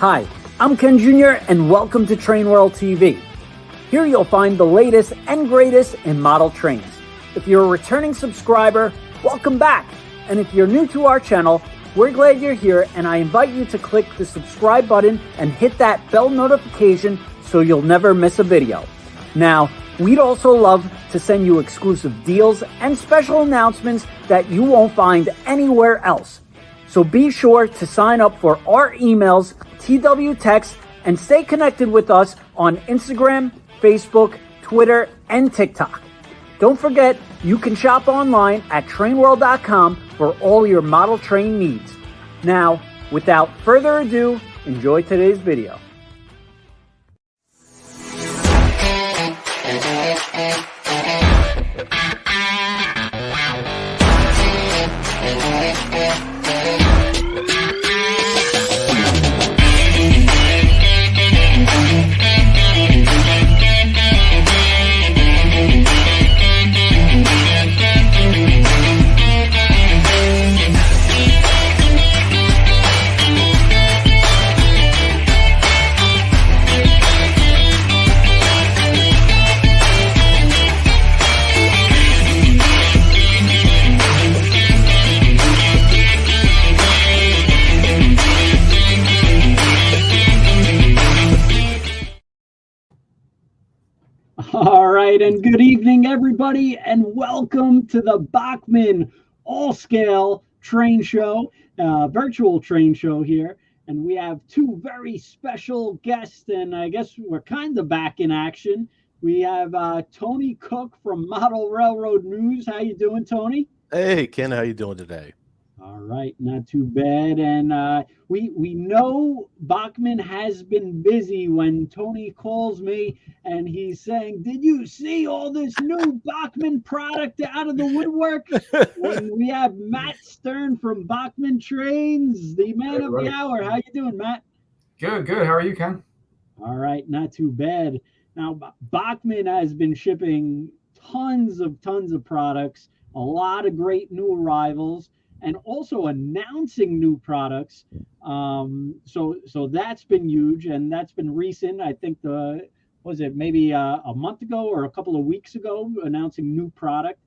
Hi, I'm Ken Jr. and welcome to Train World TV. Here you'll find the latest and greatest in model trains. If you're a returning subscriber, welcome back. And if you're new to our channel, we're glad you're here, and I invite you to click the subscribe button and hit that bell notification so you'll never miss a video. Now, we'd also love to send you exclusive deals and special announcements that you won't find anywhere else. So be sure to sign up for our emails, TW Text, and stay connected with us on Instagram, Facebook, Twitter, and TikTok. Don't forget, you can shop online at trainworld.com for all your model train needs. Now, without further ado, enjoy today's video. All right, and good evening, everybody, and welcome to the Bachmann all-scale train show, virtual train show here. And we have two very special guests, and I guess we're kind of back in action. We have Tony Cook from Model Railroad News. How you doing, Tony? Hey, Ken, how you doing today? All right, not too bad. And we know Bachmann has been busy when Tony calls me and he's saying, did you see all this new Bachmann product out of the woodwork? And we have Matt Stern from Bachmann Trains, the man of the hour. How you doing, Matt? Good. How are you, Ken? All right, not too bad. Now, Bachmann has been shipping tons of products, a lot of great new arrivals, and also announcing new products. So that's been huge, and that's been recent. I think maybe a month ago or a couple of weeks ago, announcing new product,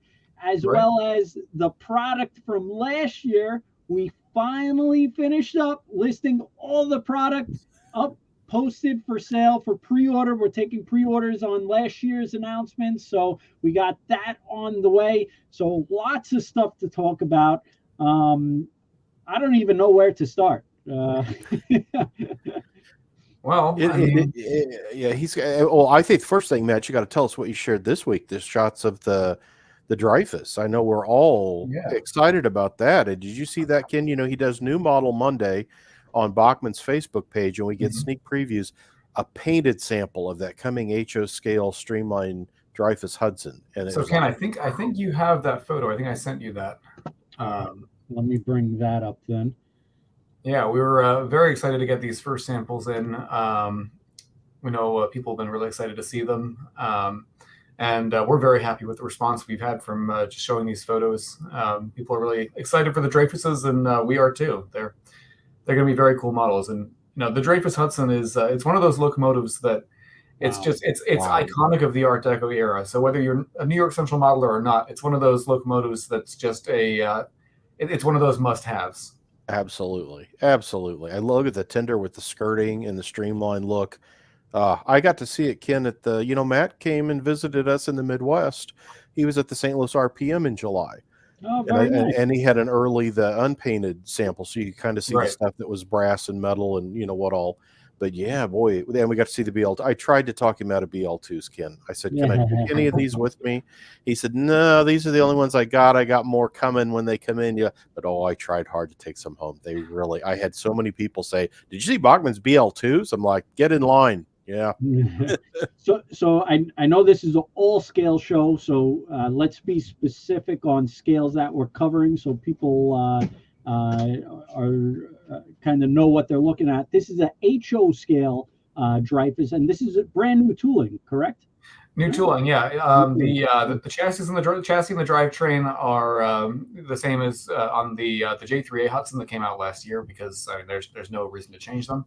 as well as the product from last year. We finally finished up listing all the products up, posted for sale for pre-order. We're taking pre-orders on last year's announcements, so we got that on the way. So lots of stuff to talk about. I don't even know where to start. Well, I think the first thing, Matt, you got to tell us what you shared this week. The shots of the Dreyfus. I know we're all excited about that. And did you see that, Ken? You know, he does New Model Monday on Bachmann's Facebook page, and we get sneak previews, a painted sample of that coming HO scale streamlined Dreyfus Hudson. And so, Ken, I think you have that photo. I think I sent you that. Let me bring that up then. Yeah, we were very excited to get these first samples in. We know people have been really excited to see them. And we're very happy with the response we've had from just showing these photos. People are really excited for the Dreyfuses, and we are too. They're going to be very cool models. And the Dreyfus Hudson is it's one of those locomotives that it's iconic of the Art Deco era. So whether you're a New York Central modeler or not, it's one of those locomotives that's just it's one of those must-haves. Absolutely. I look at the tender with the skirting and the streamlined look. I got to see it, Ken, at the, Matt came and visited us in the Midwest. He was at the St. Louis RPM in July. Oh, very nice. And he had the unpainted sample, so you could kind of see the stuff that was brass and metal and what all. But yeah, boy, then we got to see the BL2. I tried to talk him out of BL2s, Ken. I said, can I take any of these with me? He said, no, these are the only ones I got. I got more coming when they come in. Yeah, but I tried hard to take some home. I had so many people say, did you see Bachmann's BL2s? I'm like, get in line. Yeah. So I know this is an all-scale show, so let's be specific on scales that we're covering so people are kind of know what they're looking at. This is a HO scale Dreyfus, and this is a brand new tooling, correct? New tooling, yeah. The chassis and the drivetrain are the same as on the J3A Hudson that came out last year, because there's no reason to change them.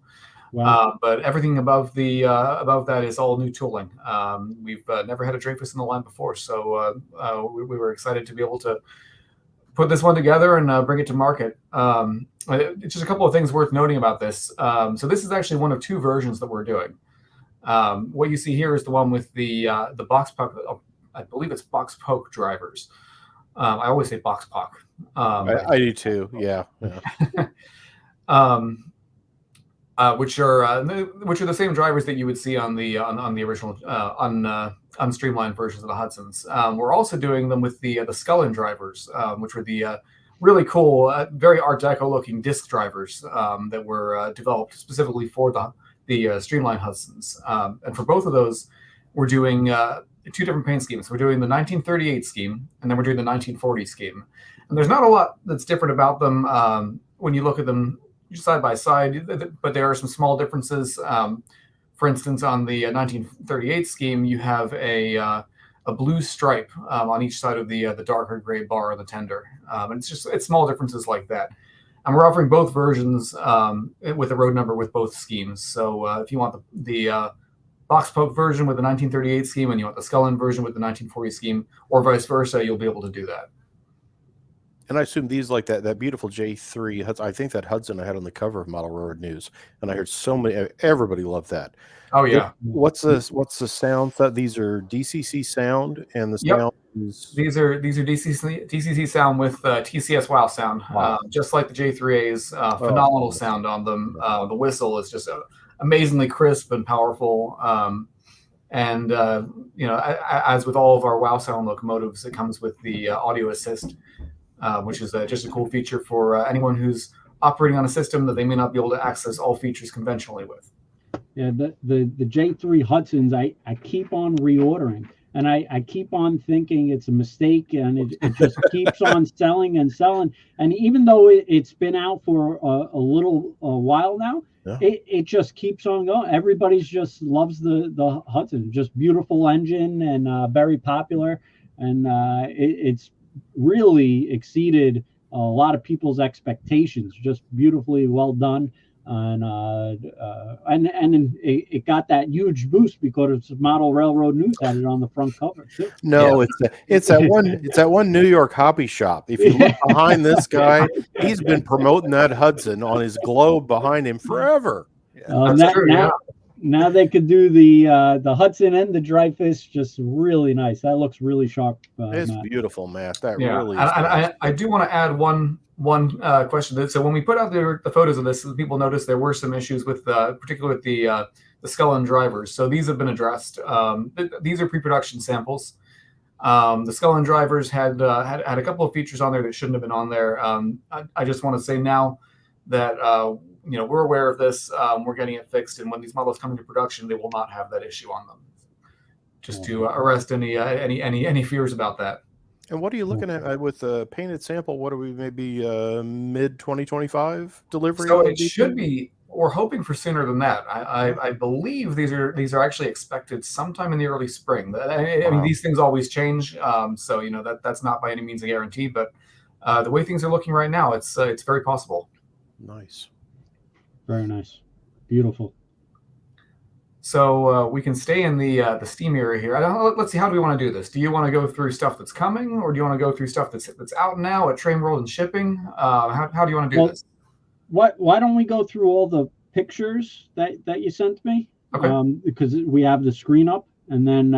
Wow. But everything above that is all new tooling. We've never had a Dreyfus in the line before, so we were excited to be able to put this one together and bring it to market. It's just a couple of things worth noting about this. So this is actually one of two versions that we're doing. What you see here is the one with the box poke. I believe it's box poke drivers. I always say box poke. I do too. Yeah. Which are the same drivers that you would see on the original unstreamlined versions of the Hudsons. We're also doing them with the Scullin drivers, which were the really cool, very Art Deco looking disc drivers that were developed specifically for the streamlined Hudsons. And for both of those, we're doing two different paint schemes. We're doing the 1938 scheme, and then we're doing the 1940 scheme. And there's not a lot that's different about them when you look at them side by side, but there are some small differences. For instance, on the 1938 scheme, you have a blue stripe on each side of the darker gray bar of the tender, and it's small differences like that. And we're offering both versions with a road number with both schemes. So if you want the box poke version with the 1938 scheme and you want the Scullin version with the 1940 scheme, or vice versa, you'll be able to do that. And I assume these, like that beautiful J3, I think that Hudson I had on the cover of Model Railroad News, and I heard everybody loved that. Oh yeah. What's the sound? These are DCC sound, and the sound is these are DCC sound with TCS Wow sound, just like the J3As. Phenomenal sound on them. The whistle is just amazingly crisp and powerful. And as with all of our Wow sound locomotives, it comes with the audio assist. Which is just a cool feature for anyone who's operating on a system that they may not be able to access all features conventionally with. Yeah, the J3 Hudsons, I keep on reordering, and I keep on thinking it's a mistake, and it just keeps on selling and selling. And even though it's been out for a little while now, it just keeps on going. Everybody's just loves the Hudson, just beautiful engine and very popular, and it's really exceeded a lot of people's expectations. Just beautifully well done, and it got that huge boost because Model Railroad News had it on the front cover too. No, it's that one New York hobby shop. If you look behind this guy, he's been promoting that Hudson on his globe behind him forever. Now they could do the Hudson and the Dreyfus, just really nice. That looks really sharp. It's beautiful, Matt. That really is. I do want to add one question. So when we put out the photos of this, people noticed there were some issues with, particularly with the Scullin drivers. So these have been addressed. These are pre-production samples. The Scullin drivers had a couple of features on there that shouldn't have been on there. I just want to say now that we're aware of this. We're getting it fixed, and when these models come into production, they will not have that issue on them. Just to arrest any fears about that. And what are you looking at with a painted sample? What are we, maybe mid 2025 delivery? So it should be. We're hoping for sooner than that. I believe these are actually expected sometime in the early spring. I mean, these things always change, so that's not by any means a guarantee. But the way things are looking right now, it's very possible. Nice. Very nice. Beautiful. So we can stay in the Steam area here. Let's see, how do we want to do this? Do you want to go through stuff that's coming, or do you want to go through stuff that's out now at Train World and shipping? How do you want to do this? Why don't we go through all the pictures that you sent me? Okay. Because we have the screen up, and then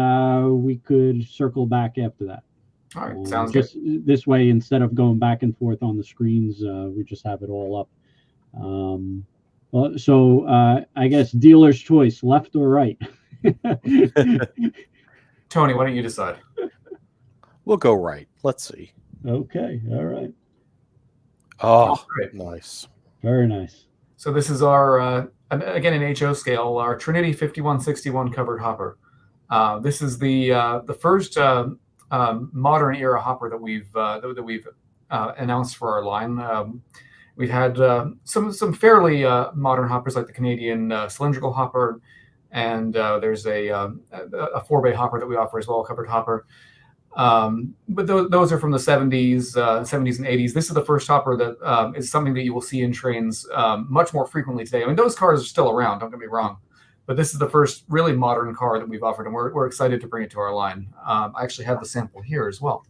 we could circle back after that. All right, sounds good. This way, instead of going back and forth on the screens, we just have it all up. So I guess dealer's choice, left or right? Tony, why don't you decide? We'll go right. Let's see. Okay. All right. Oh, nice. Very nice. So this is our, again, in HO scale, our Trinity 5161 covered hopper. This is the first modern era hopper that we've announced for our line. We've had some fairly modern hoppers like the Canadian cylindrical hopper, and there's a 4-bay hopper that we offer as well, a covered hopper. But those are from the 70s, 70s and 80s. This is the first hopper that is something that you will see in trains much more frequently today. I mean, those cars are still around, don't get me wrong, but this is the first really modern car that we've offered, and we're excited to bring it to our line. I actually have the sample here as well.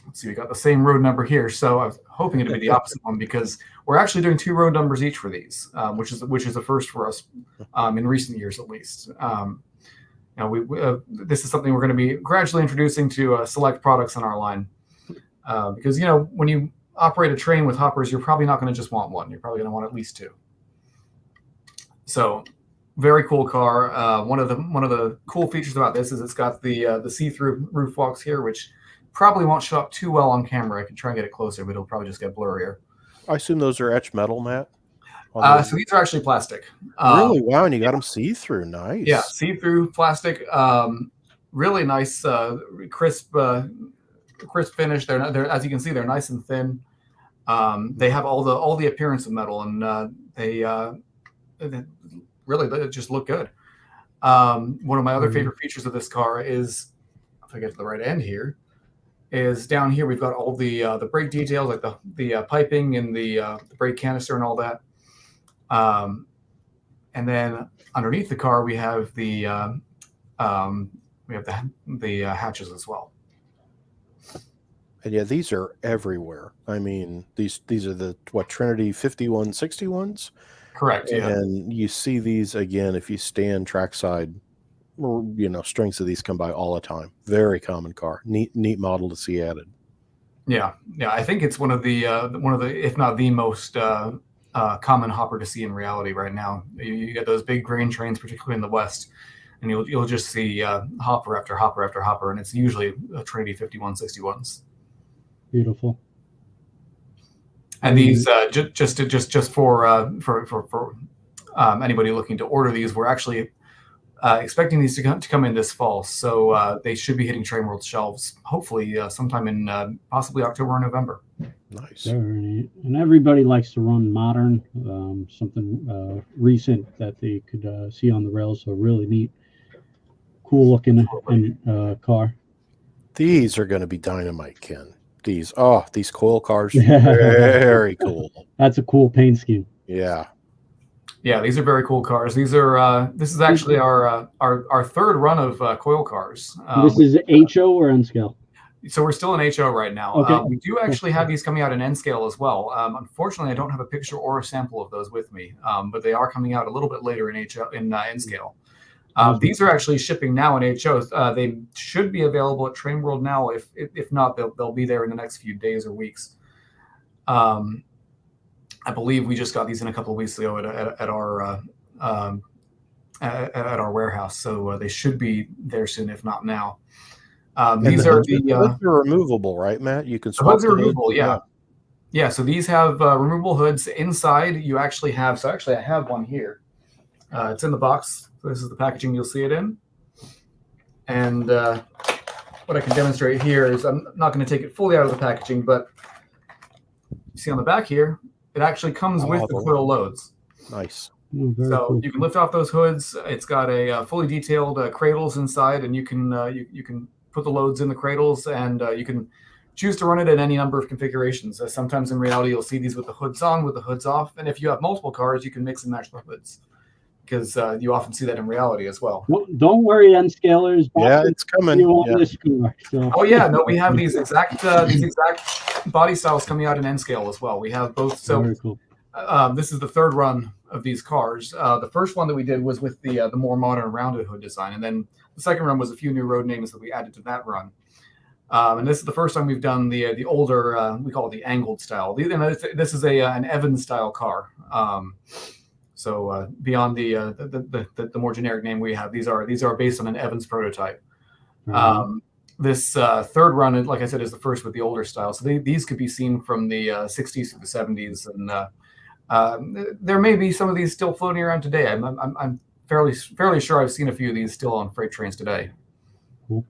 Let's see, we got the same road number here, so I was hoping it would be the opposite one, because we're actually doing 2 road numbers each for these, which is a first for us in recent years at least. This is something we're going to be gradually introducing to select products on our line, because when you operate a train with hoppers, you're probably not going to just want one. You're probably going to want at least 2. So, very cool car. One of the cool features about this is it's got the see-through roof walks here, which probably won't show up too well on camera. I can try and get it closer, but it'll probably just get blurrier. I assume those are etched metal, Matt. So these are actually plastic. Really? Wow, and you got them see-through. Nice. Yeah, see-through plastic. Really nice, crisp finish. They're as you can see, they're nice and thin. They have all the appearance of metal, and they really just look good. One of my other favorite features of this car is, if I get to the right end here, is down here we've got all the brake details, like the piping and the brake canister and all that. And then underneath the car we have the hatches as well. And yeah, these are everywhere. I mean, these are the Trinity 5161s. Correct. Yeah. And you see these again if you stand trackside. Strings of these come by all the time. Very common car. Neat model to see added. Yeah. I think it's one of the if not the most common hopper to see in reality right now. You get those big grain trains, particularly in the West, and you'll just see hopper after hopper after hopper, and it's usually Trinity 5161s. Beautiful. And these just for anybody looking to order these, we're actually expecting these to come in this fall, so they should be hitting Train World shelves hopefully sometime in possibly October or November. Nice. Very neat. And everybody likes to run modern, something recent that they could see on the rails. So really neat, cool looking car. These are going to be dynamite, Ken. These coil cars, very cool. That's a cool paint scheme. Yeah. Yeah, these are very cool cars. These are this is actually our third run of coil cars. This is HO or N scale? So we're still in HO right now. Okay. We do actually have these coming out in N scale as well. Unfortunately, I don't have a picture or a sample of those with me, but they are coming out a little bit later in N scale. These are actually shipping now in HO. They should be available at Train World now. If not, they'll be there in the next few days or weeks. I believe we just got these in a couple of weeks ago at our warehouse, so they should be there soon, if not now. These are they're removable, right, Matt? You can swap the hoods are removable. Yeah. So these have removable hoods inside. You actually have. So actually, I have one here. It's in the box. So this is the packaging you'll see it in. And what I can demonstrate here is I'm not going to take it fully out of the packaging, but you see on the back here, it actually comes with the coil loads. Nice. So cool. You can lift off those hoods. It's got a fully detailed cradles inside, and you can put the loads in the cradles, and you can choose to run it in any number of configurations. Sometimes in reality, you'll see these with the hoods on, with the hoods off, and if you have multiple cars, you can mix and match the hoods, because you often see that in reality as well. Don't worry, N-scalers. Yeah, it's coming. Oh yeah, no, we have these exact body styles coming out in N-scale as well. We have both. So very cool. This is the third run of these cars. The first one that we did was with the more modern rounded hood design, and then the second run was a few new road names that we added to that run. And this is the first time we've done the older, we call it the angled style. This is an Evans style car. So beyond the more generic name we have, these are based on an Evans prototype. Mm-hmm. This third run, like I said, is the first with the older style. So these could be seen from the 60s through the 70s, and there may be some of these still floating around today. I'm fairly sure I've seen a few of these still on freight trains today. Cool.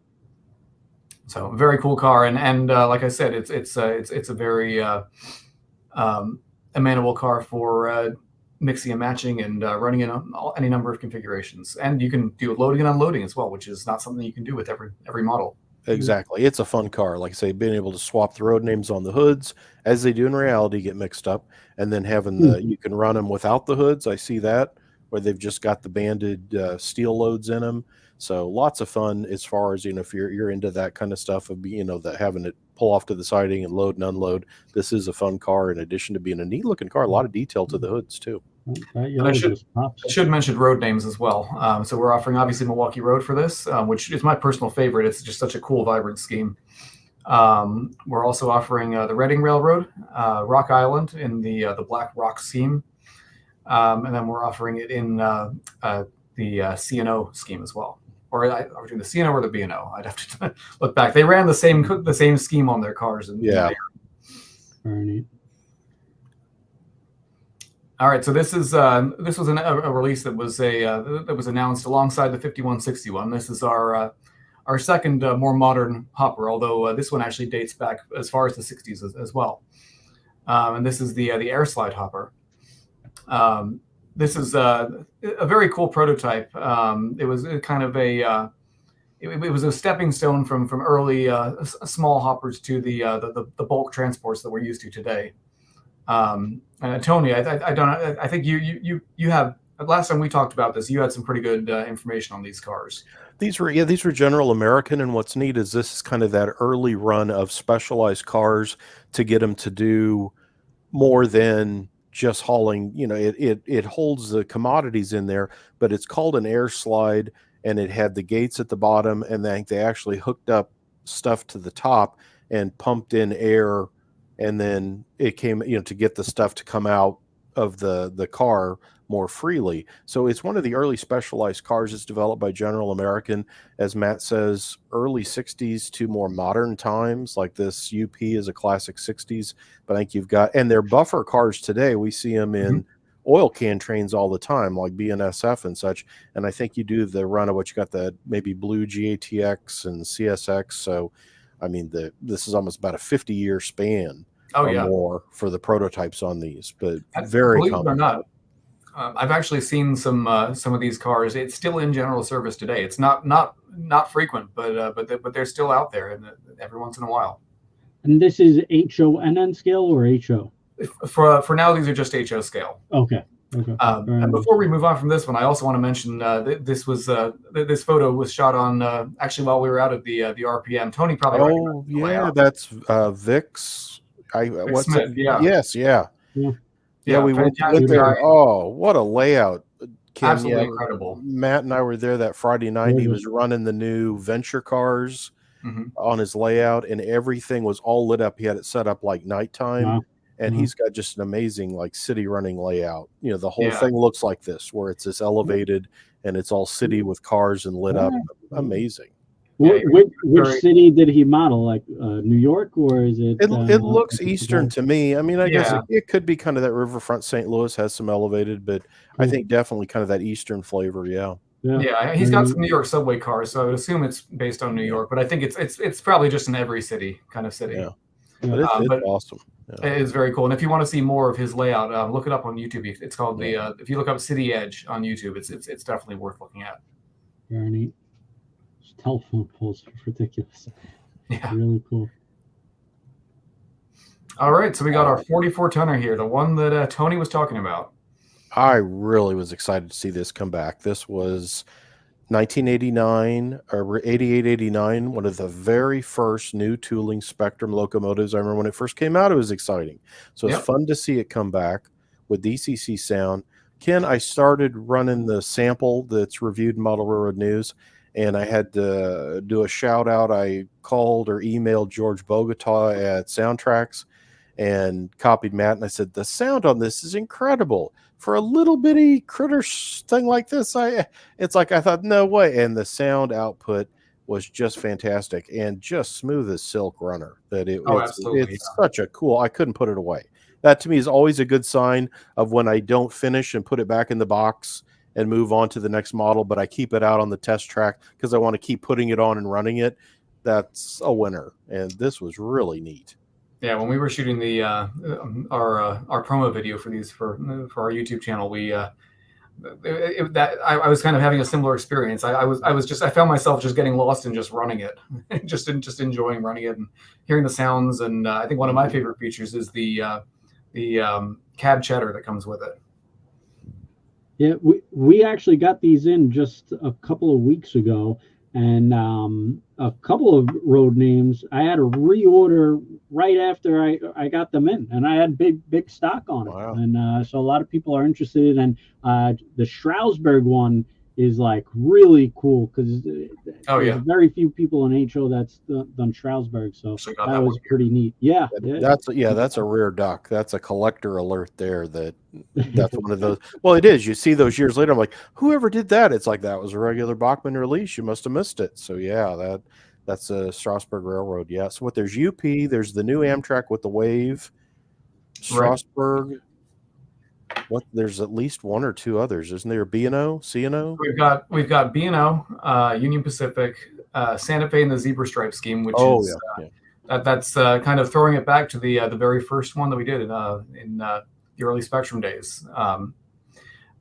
So very cool car, and like I said, it's a very amenable car for mixing and matching and running in any number of configurations. And you can do loading and unloading as well, which is not something you can do with every model. Exactly. It's a fun car. Like I say, being able to swap the road names on the hoods as they do in reality get mixed up, and then having you can run them without the hoods. I see that where they've just got the banded steel loads in them. So lots of fun as far as, if you're into that kind of stuff of, that having it pull off to the siding and load and unload. This is a fun car in addition to being a neat looking car. A lot of detail to the hoods too. And I should mention road names as well. So we're offering obviously Milwaukee Road for this, which is my personal favorite. It's just such a cool, vibrant scheme. We're also offering the Reading Railroad, Rock Island in the Black Rock scheme, and then we're offering it in the C&O scheme as well. Or between the C&O or the B&O, I'd have to look back. They ran the same scheme on their cars. Yeah. Very neat. All right, so this was a release that was announced alongside the 5161. This is our second more modern hopper, although this one actually dates back as far as the 60s as well. And this is the air slide hopper. This is a very cool prototype. It was kind of it was a stepping stone from early small hoppers to the bulk transports that we're used to today. And Tony, I think you have, last time we talked about this, you had some pretty good information on these cars. These were General American, and what's neat is this is kind of that early run of specialized cars to get them to do more than just hauling. It holds the commodities in there, but it's called an air slide, and it had the gates at the bottom, and they actually hooked up stuff to the top and pumped in air. And then it came, to get the stuff to come out of the car more freely. So it's one of the early specialized cars. It's developed by General American, as Matt says, early 60s to more modern times. Like this UP is a classic 60s, but I think you've got, and they're buffer cars today. We see them in oil can trains all the time, like BNSF and such. And I think you do the run of what you got, the maybe blue GATX and CSX. So, I mean, this is almost about a 50-year span. More for the prototypes on these, but very believe it or not, I've actually seen some of these cars. It's still in general service today. It's not frequent, but they're still out there, and every once in a while. And this is HONN scale or HO? For now, these are just HO scale. Okay. And before we move on from this one, I also want to mention this photo was shot on actually while we were out at the RPM. Tony probably. Oh yeah, that's Vic's. Smith, Yes, yeah. Yeah, we went there. Oh, what a layout. Ken, absolutely incredible. Matt and I were there that Friday night. He was running the new Venture cars on his layout, and everything was all lit up. He had it set up like nighttime. Wow. And he's got just an amazing like city running layout. The whole thing looks like this, where it's this elevated and it's all city with cars and lit up. Amazing. Which city did he model? Like New York, or is it? It looks Eastern to me. I mean, I guess it could be kind of that riverfront. St. Louis has some elevated, but I think definitely kind of that Eastern flavor. Yeah. He's got some New York subway cars, so I would assume it's based on New York. But I think it's probably just in every city kind of city. Yeah, but it's awesome. Yeah. It is very cool. And if you want to see more of his layout, look it up on YouTube. It's called if you look up City Edge on YouTube, it's definitely worth looking at. Very neat. Telephone poles are ridiculous. Yeah, really cool. All right, so we got our 44 tonner here, the one that Tony was talking about. I really was excited to see this come back. This was 1989 or 88-89, one of the very first new tooling Spectrum locomotives. I remember when it first came out, it was exciting. So it's fun to see it come back with DCC sound. Ken, I started running the sample that's reviewed in Model Railroad News, and I had to do a shout out. I called or emailed George Bogota at Soundtracks and copied Matt, and I said, the sound on this is incredible. For a little bitty critter thing like this, I thought, no way. And the sound output was just fantastic and just smooth as silk runner. It's such a cool, I couldn't put it away. That to me is always a good sign of when I don't finish and put it back in the box and move on to the next model, but I keep it out on the test track because I want to keep putting it on and running it. That's a winner. And this was really neat. Yeah, when we were shooting the our promo video for these for our YouTube channel, we I was kind of having a similar experience. I found myself just getting lost in just running it, just enjoying running it and hearing the sounds. And I think one of my favorite features is the cab chatter that comes with it. Yeah, we actually got these in just a couple of weeks ago, and a couple of road names I had to reorder right after I got them in, and I had big stock on it. Wow. And so a lot of people are interested, and the Stroudsburg one is like really cool because there's very few people in HO that's done Stroudsburg, so that was pretty neat. Yeah, that's a rare duck. That's a collector alert there. That's one of those. Well, it is. You see those years later. I'm like, whoever did that? It's like that was a regular Bachmann release. You must have missed it. So yeah, that's a Strasburg Railroad. Yeah. So what? There's UP. There's the new Amtrak with the Wave. Strasburg. Right. What? There's at least one or two others, isn't there? B&O, C&O. We've got B&O, Union Pacific, Santa Fe, and the Zebra Stripe scheme, which is that's kind of throwing it back to the very first one that we did in the early Spectrum days. And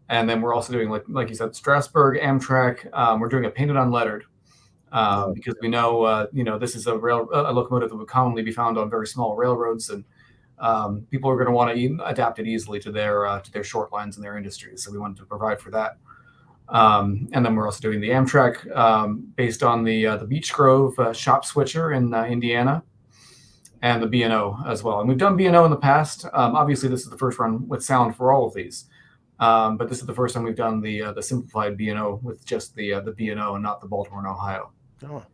then we're also doing like you said, Strasburg, Amtrak. We're doing a painted unlettered because we know this is a locomotive that would commonly be found on very small railroads, and people are going to want to adapt it easily to their short lines and their industries. So we wanted to provide for that. And then we're also doing the Amtrak based on the Beech Grove shop switcher in Indiana, and the B&O as well. And we've done B&O in the past. Obviously, this is the first run with sound for all of these. But this is the first time we've done the simplified B&O with just the B&O and not the Baltimore and Ohio. Oh.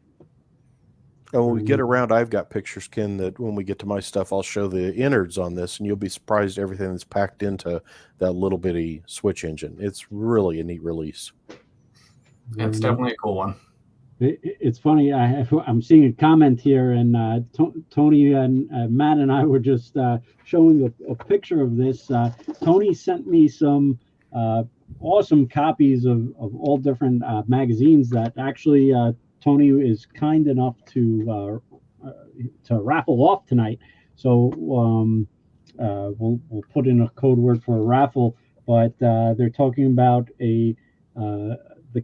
And when we get around, I've got pictures, Ken, that when we get to my stuff, I'll show the innards on this, and you'll be surprised at everything that's packed into that little bitty switch engine. It's really a neat release. It's definitely a cool one. It's funny. I'm seeing a comment here, and Tony and Matt and I were just showing a picture of this. Tony sent me some awesome copies of all different magazines that actually Tony is kind enough to raffle off tonight. So we'll put in a code word for a raffle. But they're talking about the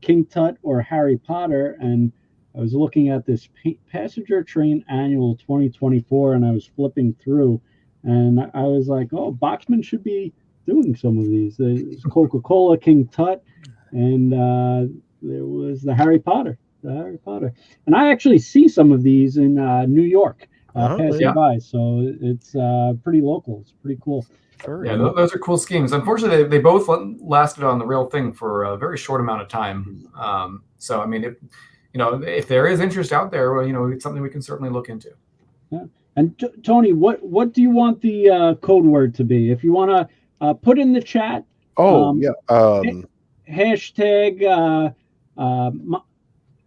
King Tut or Harry Potter, and I was looking at this Passenger Train Annual 2024, and I was flipping through, and I was like, oh, Bachmann should be doing some of these. There's Coca-Cola King Tut, and there was the Harry Potter. And I actually see some of these in New York passing by, so it's pretty local. It's pretty cool. Sure. Yeah, those are cool schemes. Unfortunately, they both lasted on the rail thing for a very short amount of time. So, I mean, if there is interest out there, well, it's something we can certainly look into. Yeah. And Tony, what do you want the code word to be? If you want to put in the chat. Hashtag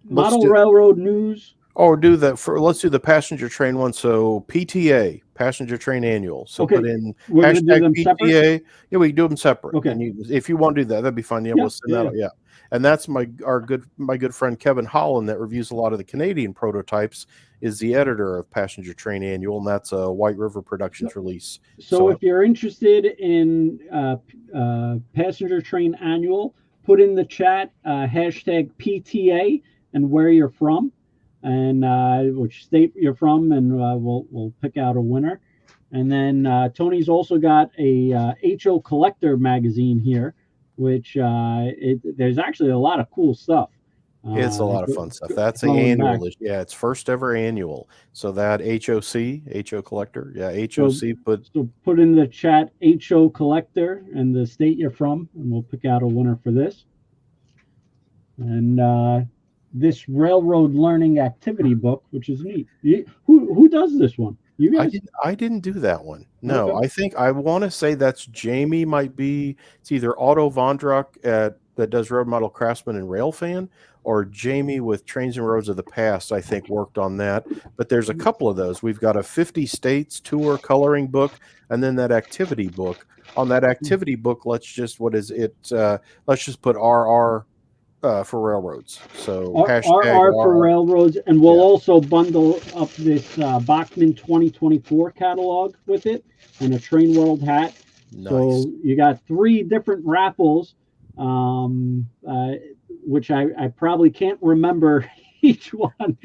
Model Railroad News. Or let's do the passenger train one. So PTA, Passenger Train Annual. So put in hashtag PTA. Separate? Yeah, we can do them separate. Okay. And if you want to do that, that'd be fun. Yeah, we'll send that out. Yeah. And that's my good friend Kevin Holland that reviews a lot of the Canadian prototypes, is the editor of Passenger Train Annual, and that's a White River Productions release. So if you're interested in Passenger Train Annual, put in the chat hashtag PTA and where you're from, and which state you're from, and we'll pick out a winner. And then Tony's also got a HO Collector magazine here, which there's actually a lot of cool stuff. It's a lot of fun stuff. That's the annual. Yeah, it's first ever annual. So that HO Collector. Yeah, HOC. So put in the chat HO Collector and the state you're from, and we'll pick out a winner for this. And this Railroad Learning Activity book, which is neat. Who does this one? You guys? I didn't do that one. No, okay. I want to say that's Jamie. Might be it's either Otto Vondrock that does Road Model Craftsman and Railfan, or Jamie with Trains and Roads of the Past. I think worked on that. But there's a couple of those. We've got a 50 states tour coloring book, and then that activity book. On that activity book, let's just put RR for railroads. So RR for railroads, and we'll also bundle up this Bachmann 2024 catalog with it and a Train World hat. Nice. So you got 3 different raffles, which I probably can't remember each one.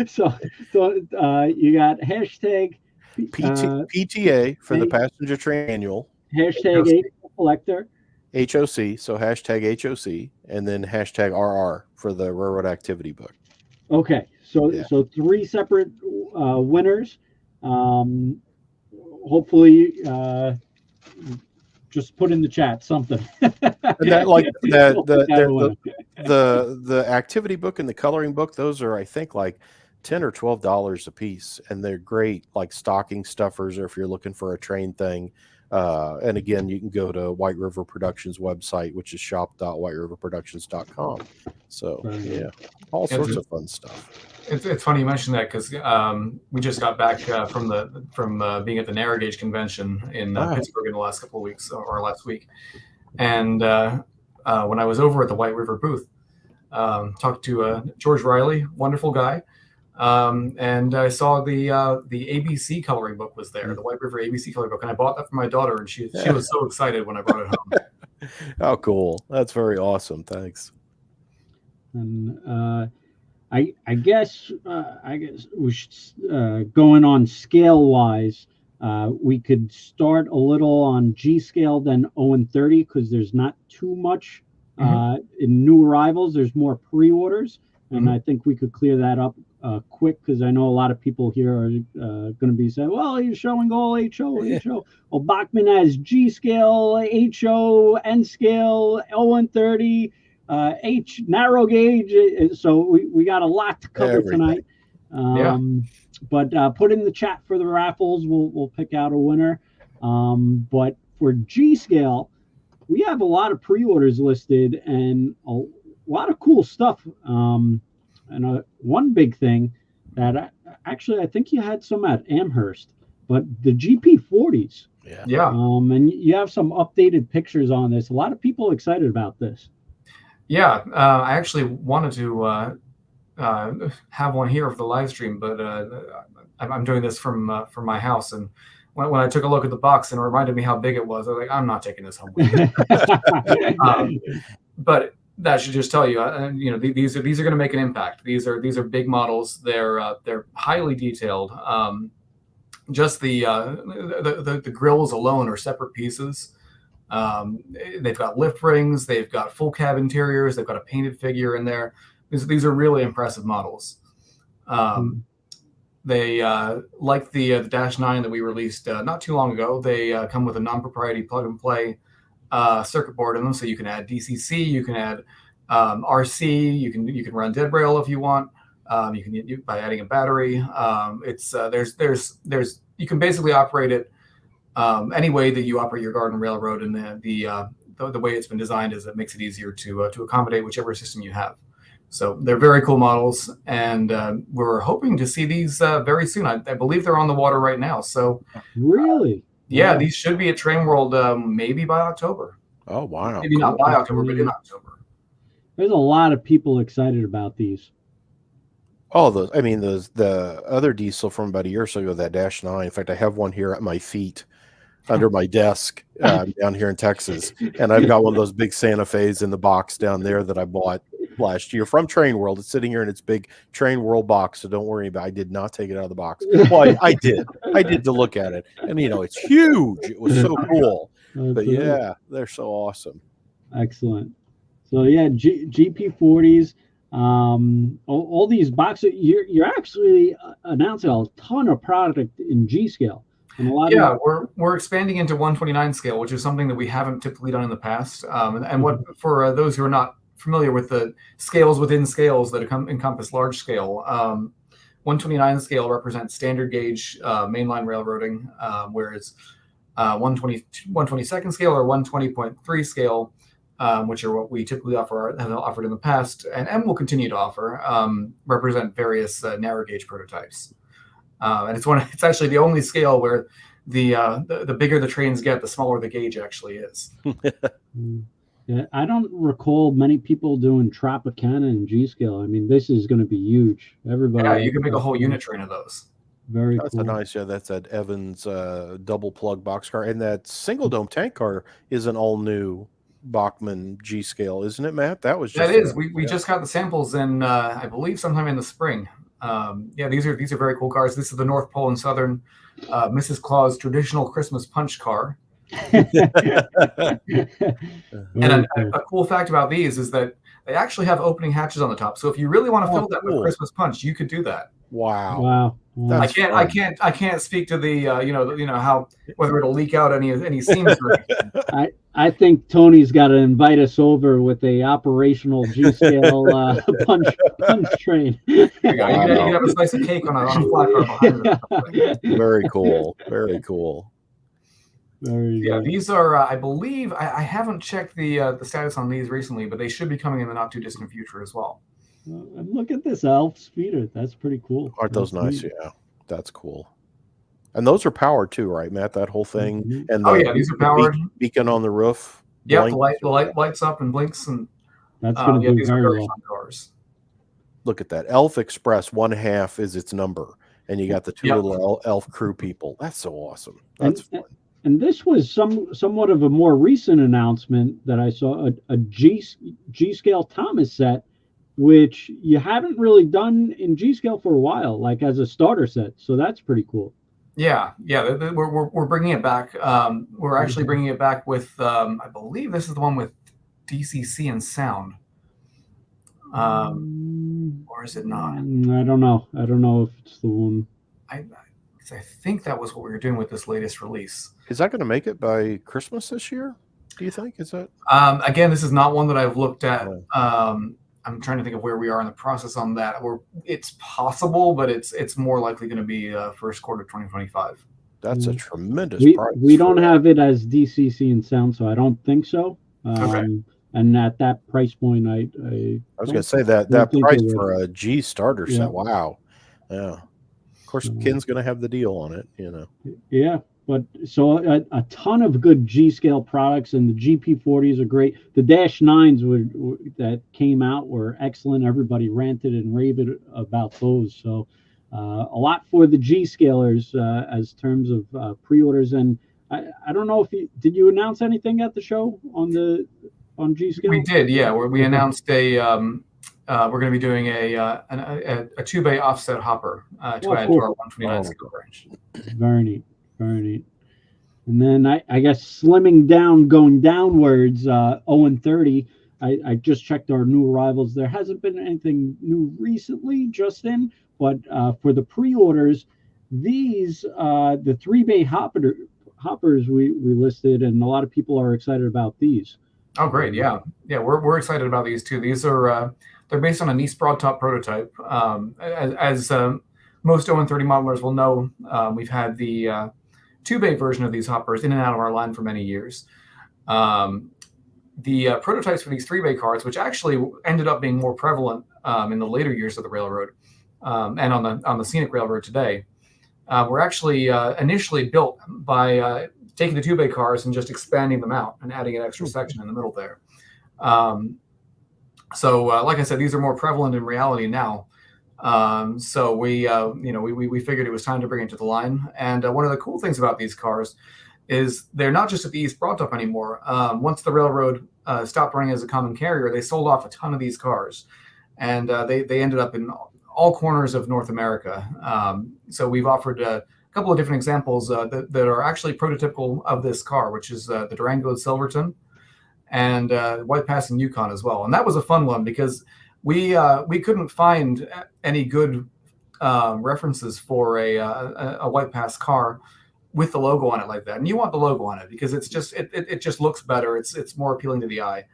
So you got hashtag PTA for the Passenger Train Annual. Hashtag collector. HOC, so hashtag HOC, and then hashtag RR for the Railroad Activity Book. Okay, so 3 separate winners. Hopefully, just put in the chat something. And that, like the activity book and the coloring book, those are, I think, like $10 or $12 a piece, and they're great, like stocking stuffers, or if you're looking for a train thing. And again, you can go to White River Productions website, which is shop.whiteriverproductions.com. So all sorts of fun stuff. It's funny you mentioned that, because we just got back from being at the Narrow Gauge convention in Pittsburgh in the last couple of weeks, or last week, and when I was over at the White River booth, talked to George Riley, wonderful guy. And I saw the ABC coloring book was there, the White River ABC coloring book, and I bought that for my daughter, and she was so excited when I brought it home. Oh, cool! That's very awesome. Thanks. And I guess we should, going on scale wise, we could start a little on G scale than 0 and 30, because there's not too much in new arrivals. There's more pre-orders, and I think we could clear that up quick, because I know a lot of people here are going to be saying, well, he's showing all HO. Well, Bachmann has G scale, HO, N scale, 0 and 30, H narrow gauge. So we got a lot to cover tonight. But put in the chat for the raffles. We'll pick out a winner. But for G scale, we have a lot of pre-orders listed and a lot of cool stuff. And one big thing that I think you had some at Amherst, but the GP40s. And you have some updated pictures on this. A lot of people excited about this. Yeah, I actually wanted to have one here for the live stream, but I'm doing this from my house, and when I took a look at the box and it reminded me how big it was, I was like, I'm not taking this home with me. But that should just tell you, these are going to make an impact. These are big models. They're highly detailed. Just the grills alone are separate pieces. They've got lift rings. They've got full cab interiors. They've got a painted figure in there. These are really impressive models. They like the Dash 9 that we released not too long ago. They come with a non-proprietary plug-and-play circuit board in them, so you can add DCC, you can add RC, you can run dead rail if you want. You can by adding a battery. There's you can basically operate it any way that you operate your garden railroad, and the way it's been designed is it makes it easier to accommodate whichever system you have. So they're very cool models, and we're hoping to see these very soon. I believe they're on the water right now. So really. Yeah, these should be at Train World maybe by October. Oh, wow. Maybe not by October, but in October. There's a lot of people excited about these. Oh, the other diesel from about a year or so ago, that Dash 9. In fact, I have one here at my feet under my desk down here in Texas. And I've got one of those big Santa Fe's in the box down there that I bought last year from Train World. It's sitting here in its big Train World box, so don't worry about it. I did not take it out of the box. Well, I did. I did to look at it. And, it's huge. It was so cool. But, yeah, they're so awesome. Excellent. So, yeah, GP40s, all these boxes, you're actually announcing a ton of product in G scale. And we're expanding into 129 scale, which is something that we haven't typically done in the past. And what for those who are not familiar with the scales within scales that encompass large scale, 129 scale represents standard gauge mainline railroading, whereas 122nd scale or 120.3 scale, which are what we typically have offered in the past and will continue to offer, represent various narrow gauge prototypes. And it's actually the only scale where the bigger the trains get, the smaller the gauge actually is. Yeah, I don't recall many people doing Tropicana and G scale. I mean, this is going to be huge. Everybody Yeah, you loves can make a that whole stuff. unit train of those. Very That's a cool. nice, yeah. That's that Evans double plug box car, and that single dome tank car is an all new Bachmann G scale, isn't it, Matt? That was That just is. We just got the samples in, I believe, sometime in the spring. Yeah, these are very cool cars. This is the North Pole and Southern Mrs. Claus traditional Christmas punch car. And a cool fact about these is that they actually have opening hatches on the top. So if you really want to fill that with Christmas punch, you could do that. Wow. Wow. I can't speak to the how whether it'll leak out any seams or anything. I think Tony's got to invite us over with a operational G scale punch train. You can have a slice of cake on a flat car behind it. Very cool. Very cool. Yeah, these are. I believe I haven't checked the status on these recently, but they should be coming in the not too distant future as well. And look at this Elf speeder. That's pretty cool. Aren't those nice? Yeah, that's cool. And those are powered too, right, Matt? That whole thing. Mm-hmm. And these are powered. Beacon on the roof. Yeah, the light lights up and blinks, and that's going to be these are very fun cars. Look at that. Elf Express, 1/2 is its number, and you got the two little elf crew people. That's so awesome. That's fun. And this was somewhat of a more recent announcement that I saw, a G scale Thomas set, which you haven't really done in G scale for a while, like as a starter set. So that's pretty cool. Yeah, we're bringing it back. We're actually bringing it back with I believe this is the one with DCC and sound. Or is it not? I don't know. I don't know if it's the one. I think that was what we were doing with this latest release. Is that going to make it by Christmas this year? Do you think? Is that? Again, this is not one that I've looked at. I'm trying to think of where we are in the process on that. It's possible, but it's more likely going to be first quarter 2025. That's a tremendous price. We don't have it as DCC and sound, so I don't think so. Okay. And at that price point, I was going to say that price for a G starter set. Wow. Yeah. Of course, Ken's going to have the deal on it, Yeah. But so a ton of good G scale products, and the GP40s are great. The Dash 9s that came out were excellent. Everybody ranted and raved about those. So a lot for the G scalers as terms of pre-orders. And I don't know if did you announce anything at the show on G scale? We did, yeah. We announced we're going to be doing a 2-bay offset hopper to add to our 129 scale range. Very neat. Very neat. And then I guess slimming down, going downwards, 0 and 30. I just checked our new arrivals. There hasn't been anything new recently, just in, but for the pre-orders, these the 3-bay hoppers we listed, and a lot of people are excited about these. Oh, great! Yeah, we're excited about these too. These are they're based on a Nice broadtop prototype. As most 0 and 30 modelers will know, we've had the 2-bay version of these hoppers in and out of our line for many years. The prototypes for these 3-bay cars, which actually ended up being more prevalent in the later years of the railroad and on the scenic railroad today, were actually initially built by taking the 2-bay cars and just expanding them out and adding an extra section in the middle there. So, like I said, these are more prevalent in reality now. So we figured it was time to bring it to the line. And one of the cool things about these cars is they're not just at the East Broadtop anymore. Once the railroad stopped running as a common carrier, they sold off a ton of these cars, and they ended up in all corners of North America. So we've offered a couple of different examples that are actually prototypical of this car, which is the Durango Silverton and White Pass and Yukon as well. And that was a fun one because we couldn't find any good references for a White Pass car with the logo on it like that. And you want the logo on it because it's just it just looks better. It's more appealing to the eye.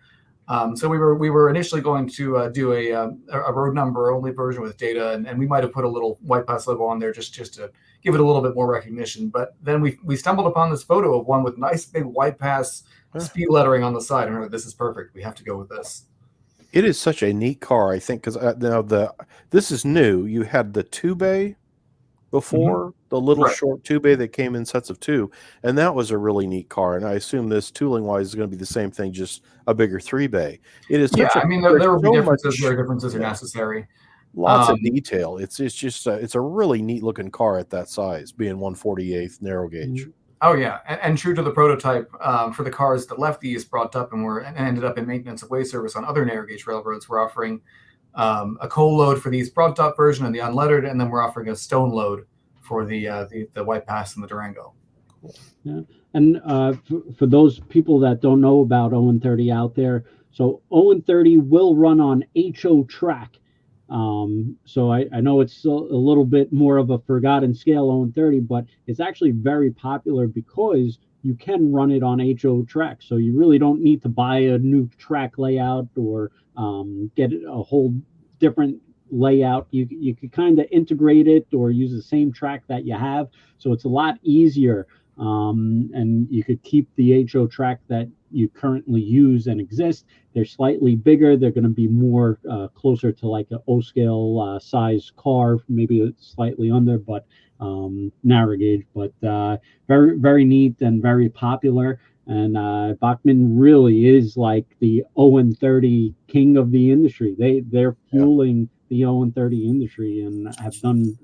So we were initially going to do a road number only version with data, and we might have put a little White Pass logo on there just to give it a little bit more recognition. But then we stumbled upon this photo of one with nice big White Pass speed lettering on the side, and we're like, this is perfect. We have to go with this. It is such a neat car, I think, because now this is new. You had the 2-bay before, the little Right. short 2-bay that came in sets of 2, and that was a really neat car. And I assume this tooling-wise is going to be the same thing, just a bigger 3-bay. It is Yeah, such a I mean, there's there will be so differences much, where differences are yeah, necessary. lots of detail. It's just it's a really neat looking car at that size, being 1/48 narrow gauge. Oh yeah, and true to the prototype, for the cars that left the East brought up and ended up in maintenance of way service on other narrow gauge railroads, we're offering a coal load for the East brought up version and the unlettered, and then we're offering a stone load for the White Pass and the Durango. Yeah. And for those people that don't know about Owen 30 out there, so Owen 30 will run on HO track. So I know it's a little bit more of a forgotten scale, Owen 30, but it's actually very popular because you can run it on HO track. So you really don't need to buy a new track layout or get a whole different layout. You could kind of integrate it or use the same track that you have. So it's a lot easier. And you could keep the HO track that you currently use and exist. They're slightly bigger. They're going to be more closer to like an O scale size car, maybe slightly under, but narrow gauge. But very, very neat and very popular. And Bachmann really is like the Owen 30 king of the industry. They're fueling the Owen 30 industry and have done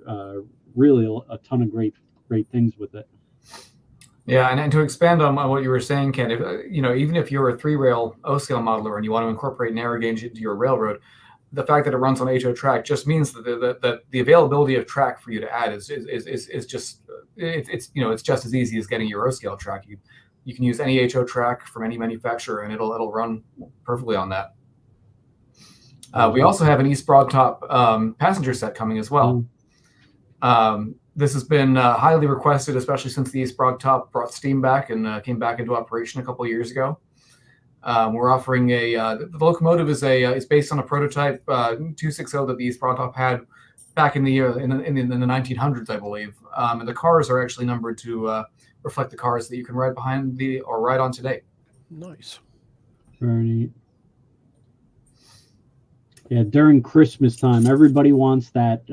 really a ton of great things with it. Yeah, and to expand on what you were saying, Ken, even if you're a 3-rail O-scale modeler and you want to incorporate narrow gauge into your railroad, the fact that it runs on HO track just means that the availability of track for you to add is just it's just as easy as getting your O-scale track. You can use any HO track from any manufacturer, and it'll run perfectly on that. We also have an East Broadtop passenger set coming as well. This has been highly requested, especially since the East Broadtop brought steam back and came back into operation a couple of years ago. We're offering the locomotive is based on a prototype 260 that the East Broadtop had back in the 1900s, I believe. And the cars are actually numbered to reflect the cars that you can ride behind or ride on today. Nice. Very neat. Yeah, during Christmas time, everybody wants that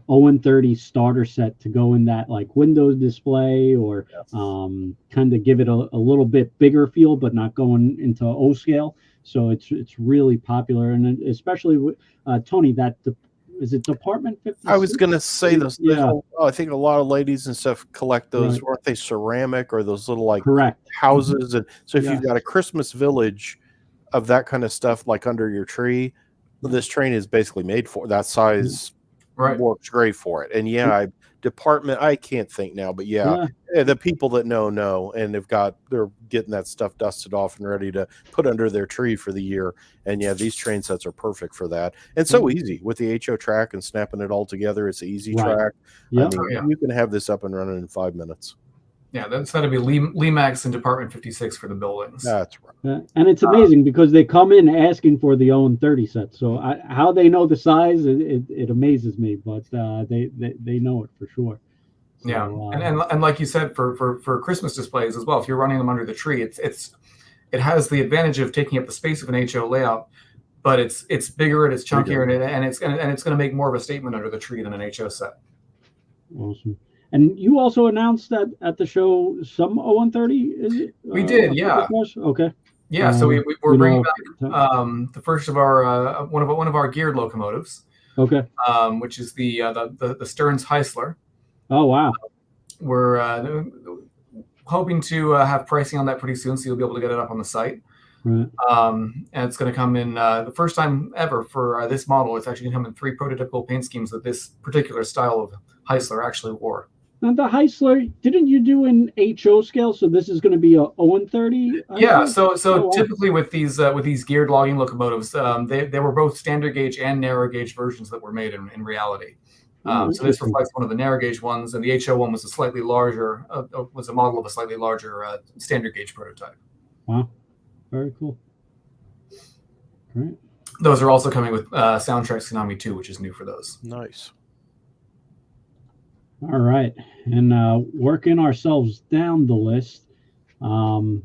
Owen 30 starter set to go in that like windows display or kind of give it a little bit bigger feel, but not going into O scale. So it's really popular, and especially with Tony, is it Department 56? I was gonna say those. Yeah. I think a lot of ladies and stuff collect those. Right. Weren't they ceramic or those little like Correct. houses? And so if Yes. you've got a Christmas village of that kind of stuff, like under your tree, this train is basically made for that size. Right. Works great for it. And Department, I can't think now, but the people that know, and they're getting that stuff dusted off and ready to put under their tree for the year. And these train sets are perfect for that. And so easy with the HO track and snapping it all together. It's an easy track. Yeah. I mean, you can have this up and running in 5 minutes. Yeah, that's got to be Lemax and Department 56 for the buildings. That's right. Yeah. And it's amazing because they come in asking for the Owen 30 set. So how they know the size, it amazes me, but they know it for sure. So, yeah, and like you said, for Christmas displays as well, if you're running them under the tree, it has the advantage of taking up the space of an HO layout, but it's bigger and it's chunkier and it's going to make more of a statement under the tree than an HO set. Awesome. And you also announced that at the show some Owen 30, is it? We did, yeah. Okay. Yeah, so we're bringing back the first of our one of our geared locomotives. Okay. Which is the Stearns Heisler. Oh wow. We're hoping to have pricing on that pretty soon, so you'll be able to get it up on the site. Right. And it's going to come in the first time ever for this model. It's actually going to come in 3 prototypical paint schemes that this particular style of Heisler actually wore. Now the Heisler, didn't you do an HO scale? So this is going to be a Owen 30? Yeah. So typically with these geared logging locomotives, they were both standard gauge and narrow gauge versions that were made in reality. So this reflects one of the narrow gauge ones, and the HO one was a model of a slightly larger standard gauge prototype. Wow, very cool. Great. Those are also coming with Soundtrack Tsunami 2, which is new for those. Nice. All right, and working ourselves down the list. HO,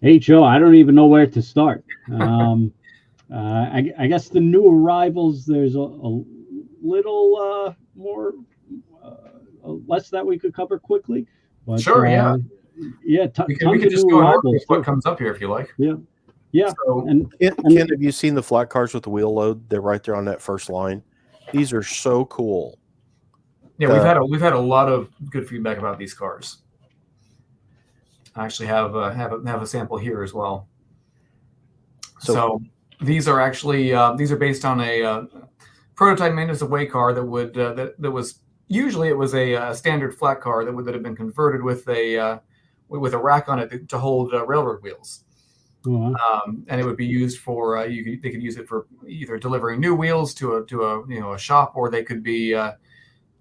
I don't even know where to start. I guess the new arrivals, there's a little more less that we could cover quickly. But, sure, yeah. Yeah, we can just go over what comes up here if you like. Yeah. Yeah. So, Ken, have you seen the flat cars with the wheel load? They're right there on that first line. These are so cool. Yeah, we've had a lot of good feedback about these cars. I actually have a sample here as well. So these are actually these are based on a prototype maintenance of way car that would that was usually it was a standard flat car that had been converted with a rack on it to hold railroad wheels. And it would be used for they could use it for either delivering new wheels to a shop, or they could be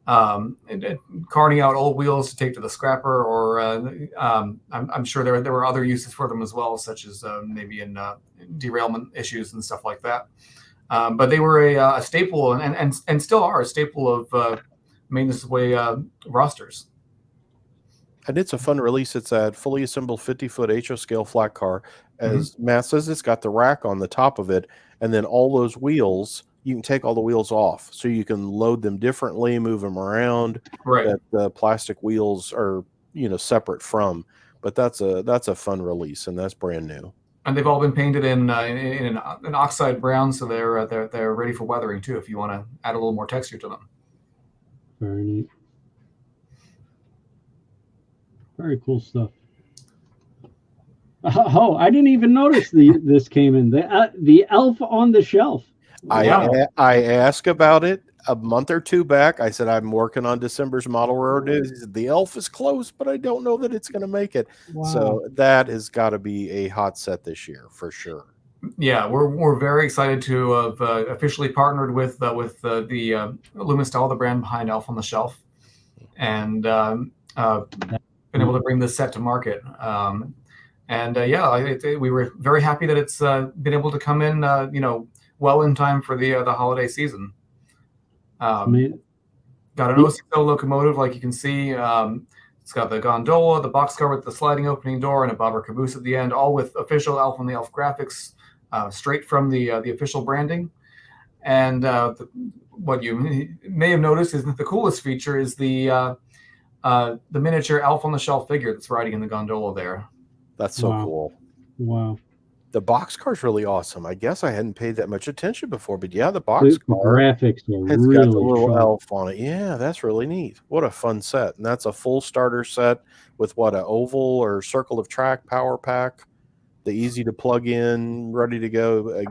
carting out old wheels to take to the scrapper, or I'm sure there were other uses for them as well, such as maybe in derailment issues and stuff like that. But they were a staple and still are a staple of maintenance way rosters. And it's a fun release. It's a fully assembled 50-foot HO scale flat car. As Matt says, it's got the rack on the top of it, and then all those wheels, you can take all the wheels off, so you can load them differently, move them around. Right. That the plastic wheels are separate from. But that's a fun release, and that's brand new. And they've all been painted in an oxide brown, so they're ready for weathering too. If you want to add a little more texture to them. Very neat. Very cool stuff. Oh, I didn't even notice this came in. The elf on the shelf. Wow. I asked about it a month or two back. I said, I'm working on December's model road news. He said, the elf is close, but I don't know that it's going to make it. Wow. So that has got to be a hot set this year for sure. Yeah, we're very excited to have officially partnered with the Lumistyle, the brand behind Elf on the Shelf, and been able to bring this set to market. We were very happy that it's been able to come in, well in time for the holiday season. Got an OCO locomotive, like you can see. It's got the gondola, the boxcar with the sliding opening door, and a bobber caboose at the end, all with official Elf on the Elf graphics, straight from the official branding. And what you may have noticed is that the coolest feature is the miniature Elf on the Shelf figure that's riding in the gondola there. That's so cool. Wow. The boxcar is really awesome. I guess I hadn't paid that much attention before, but yeah, the boxcar graphics are has really got the little sharp. elf on it. Yeah, that's really neat. What a fun set. And that's a full starter set with an oval or circle of track power pack, the easy to plug in, ready to go.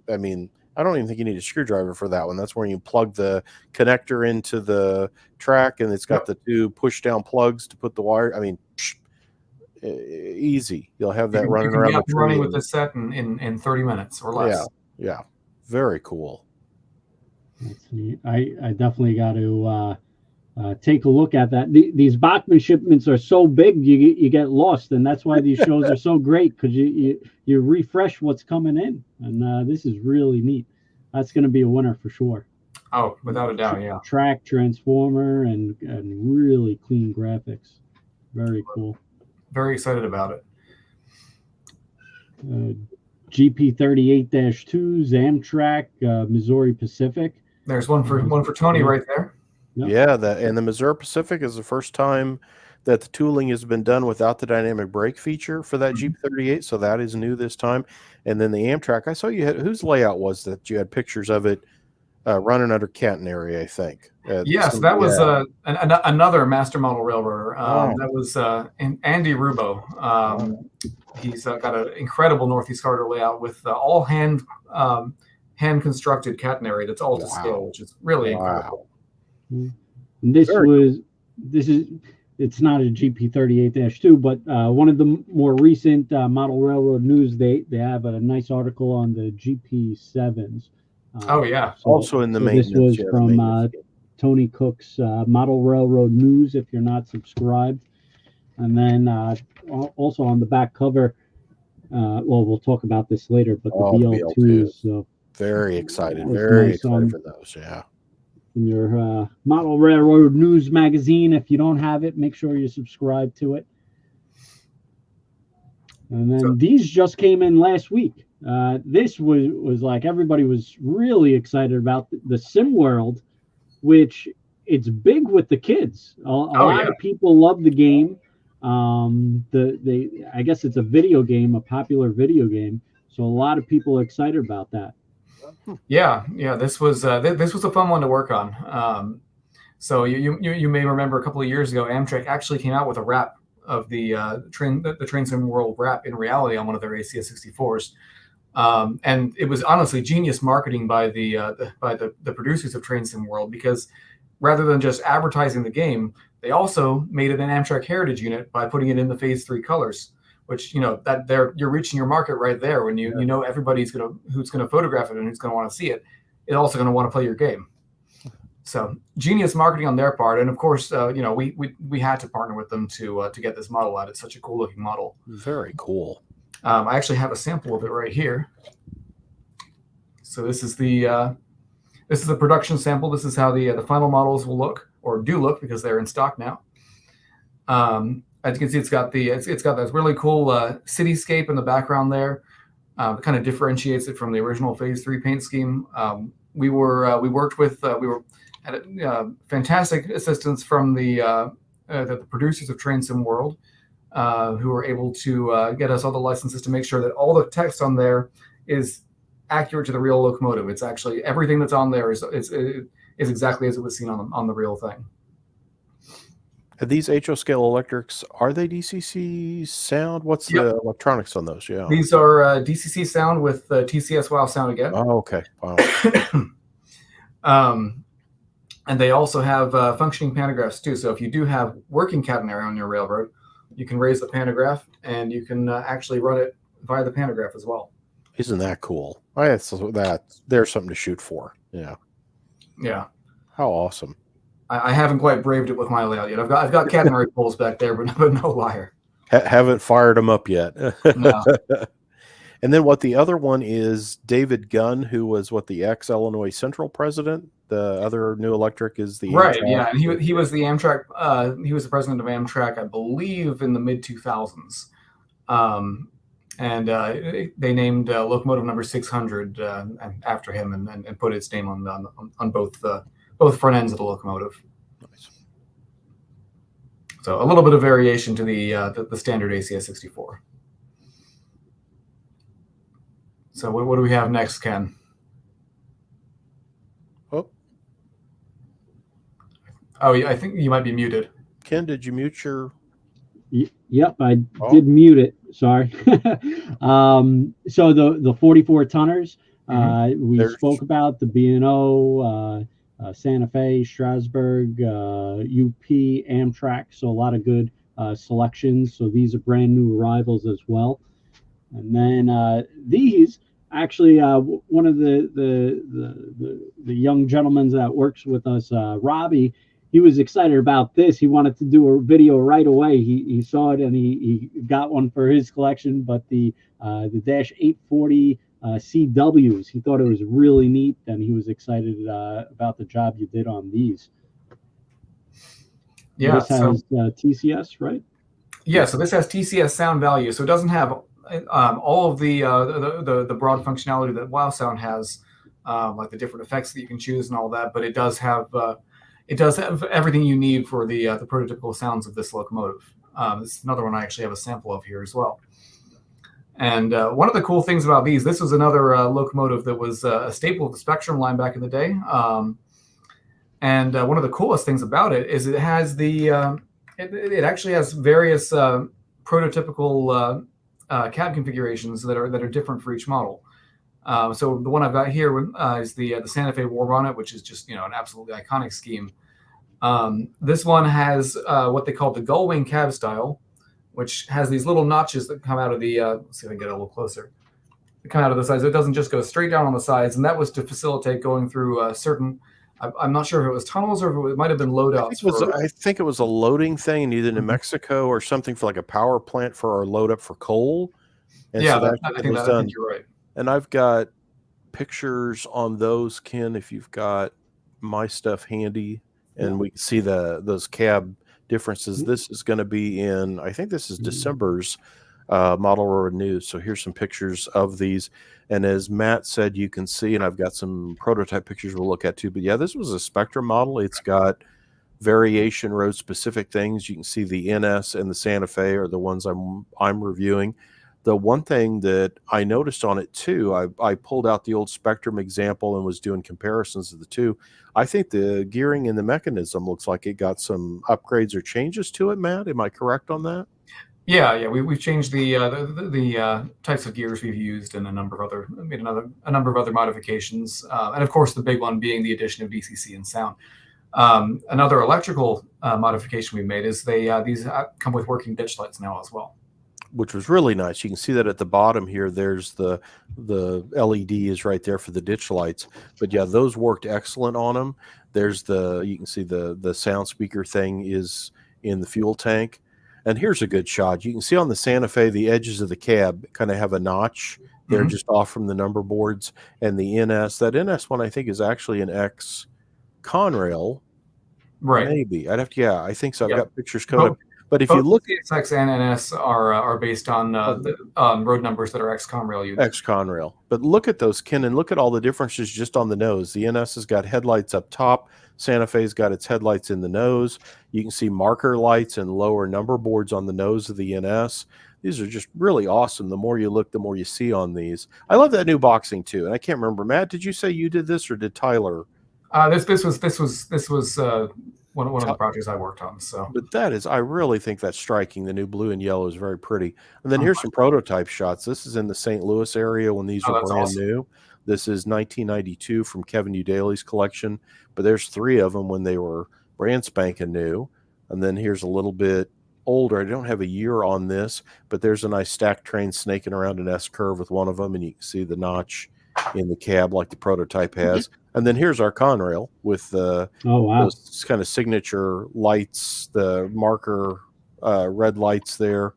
I mean, I don't even think you need a screwdriver for that one. That's where you plug the connector into the track, and it's got the two push down plugs to put the wire. I mean, easy. You'll have that running around the tree. Running with this set in 30 minutes or less. Yeah, very cool. That's neat. I definitely got to take a look at that. These Bachmann shipments are so big, you get lost, and that's why these shows are so great, because you refresh what's coming in, and this is really neat. That's going to be a winner for sure. Oh, without a doubt, yeah. Track transformer and really clean graphics. Very cool. Very excited about it. GP38-2s, Amtrak, Missouri Pacific. There's one for Tony right there. Yep. Yeah, and the Missouri Pacific is the first time that the tooling has been done without the dynamic brake feature for that GP38, so that is new this time. And then the Amtrak, I saw you had, whose layout was that? You had pictures of it running under catenary, I think. Yes, that was another master model railroader. That was Andy Rubo. He's got an incredible Northeast Corridor layout with all hand constructed catenary that's all to scale, which is really incredible. It's not a GP38-2, but one of the more recent model railroad news, they have a nice article on the GP7s. Also in the maintenance. This was from Tony Cook's Model Railroad News, if you're not subscribed. And then also on the back cover, we'll talk about this later, but the BL2s. So very excited. Very excited for those, yeah. In your Model Railroad News magazine. If you don't have it, make sure you subscribe to it. And then these just came in last week. This was like everybody was really excited about the Sim World, which it's big with the kids. A lot yeah. of people love the game. I guess it's a video game, a popular video game. So a lot of people are excited about that. Yeah. This was a fun one to work on. So you may remember a couple of years ago, Amtrak actually came out with a wrap of the Train Sim World wrap in reality on one of their ACS 64s. And it was honestly genius marketing by the producers of Train Sim World, because rather than just advertising the game, they also made it an Amtrak Heritage unit by putting it in the Phase 3 colors, which you're reaching your market right there when you know everybody's who's gonna photograph it and who's gonna want to see it. It's also gonna want to play your game. So genius marketing on their part, and of course, we had to partner with them to get this model out. It's such a cool looking model. Very cool. I actually have a sample of it right here. So this is the production sample. This is how the final models will look, or do look, because they're in stock now. As you can see, it's got this really cool cityscape in the background there. It kind of differentiates it from the original Phase 3 paint scheme. We had fantastic assistance from the producers of Train Sim World, who were able to get us all the licenses to make sure that all the text on there is accurate to the real locomotive. It's actually everything that's on there is exactly as it was seen on the real thing. These HO scale electrics, are they DCC sound? What's the electronics on those? Yeah, these are DCC sound with TCS WOW sound again. Oh, okay. Wow. And they also have functioning pantographs too. So if you do have working catenary on your railroad, you can raise the pantograph and you can actually run it via the pantograph as well. Isn't that cool? There's something to shoot for. Yeah. Yeah. How awesome. I haven't quite braved it with my layout yet. I've got catenary poles back there, but no wire. Haven't fired them up yet. No. And then the other one is David Gunn, who was the ex-Illinois Central president. The other new electric is the right. Amtrak. Yeah, and he was the Amtrak. He was the president of Amtrak, I believe, in the mid 2000s. And they named locomotive number 600 after him, and put its name on both front ends of the locomotive. Nice. So a little bit of variation to the standard ACS 64. So what do we have next, Ken? Oh, yeah, I think you might be muted. Ken, did you mute your? Yep, I did mute it. Sorry. So the 44 tonners, we spoke about the B&O, Santa Fe, Strasburg, UP, Amtrak. So a lot of good selections. So these are brand new arrivals as well. And then these actually, one of the young gentlemen that works with us, Robbie, he was excited about this. He wanted to do a video right away. He saw it and he got one for his collection. But the Dash 840 CWs, he thought it was really neat, and he was excited about the job you did on these. Yeah, this has TCS, right? Yeah, so this has TCS sound value. So it doesn't have all of the broad functionality that WOW Sound has, like the different effects that you can choose and all that. But it does have everything you need for the prototypical sounds of this locomotive. This is another one I actually have a sample of here as well. And one of the cool things about this was another locomotive that was a staple of the Spectrum line back in the day. And one of the coolest things about it is it has it actually has various prototypical cab configurations that are different for each model. So the one I've got here is the Santa Fe War Bonnet, which is just an absolutely iconic scheme. This one has what they call the gull wing cab style, which has these little notches that come out of the. Let's see if I can get a little closer. They come out of the sides. It doesn't just go straight down on the sides, and that was to facilitate going through certain. I'm not sure if it was tunnels or if it might have been loadouts. I think it was a loading thing in either New Mexico or something for like a power plant for our load up for coal. And yeah, so I think you're right. And I've got pictures on those, Ken, if you've got my stuff handy, and we can see those cab differences. This is going to be in, I think this is December's Model Railroad News. So here's some pictures of these. And as Matt said, you can see, and I've got some prototype pictures we'll look at too. But yeah, this was a Spectrum model. It's got variation road specific things. You can see the NS and the Santa Fe are the ones I'm reviewing. The one thing that I noticed on it too, I pulled out the old Spectrum example and was doing comparisons of the two. I think the gearing and the mechanism looks like it got some upgrades or changes to it. Matt, am I correct on that? Yeah. We've changed the types of gears we've used, and made a number of other modifications, and of course the big one being the addition of DCC and sound. Another electrical modification we made is these come with working ditch lights now as well, which was really nice. You can see that at the bottom here. There's the LED is right there for the ditch lights. But yeah, those worked excellent on them. There's you can see the sound speaker thing is in the fuel tank. And here's a good shot. You can see on the Santa Fe, the edges of the cab kind of have a notch. They're just off from the number boards. And the that NS one I think is actually an X Conrail. Right. Maybe. I'd have to, I think so. I've got pictures coming up. But if you look, look, CSX and NS are based on road numbers that are ex-Conrail units. Ex-Conrail. But look at those, Ken, and look at all the differences just on the nose. The NS has got headlights up top. Santa Fe's got its headlights in the nose. You can see marker lights and lower number boards on the nose of the NS. These are just really awesome. The more you look, the more you see on these. I love that new boxing too. And I can't remember, Matt, did you say you did this or did Tyler? This was one of the projects I worked on. So, but I really think that's striking. The new blue and yellow is very pretty. And then here's some prototype shots. This is in the St. Louis area when these were brand new. This is 1992 from Kevin Udaley's collection, but there's 3 of them when they were brand spanking new. And then here's a little bit older. I don't have a year on this, but there's a nice stacked train snaking around an S curve with one of them, and you can see the notch in the cab like the prototype has. And then here's our Conrail with those kind of signature lights, the marker red lights there.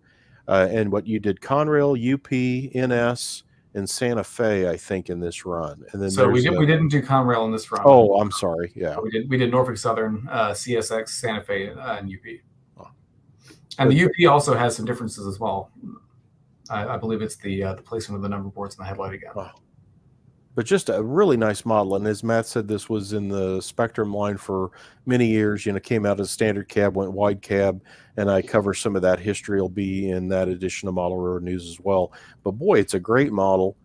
And what you did, Conrail, UP, NS, and Santa Fe, I think, in this run. And then so we didn't do Conrail in this run. Oh, I'm sorry. Yeah, we did Norfolk Southern, CSX, Santa Fe, and UP. And the UP also has some differences as well. I believe it's the placement of the number boards in the headlight again. Oh. But just a really nice model. And as Matt said, this was in the Spectrum line for many years. You know, came out as standard cab, went wide cab, and I cover some of that history will be in that edition of Model Railroad News as well. But boy, it's a great model.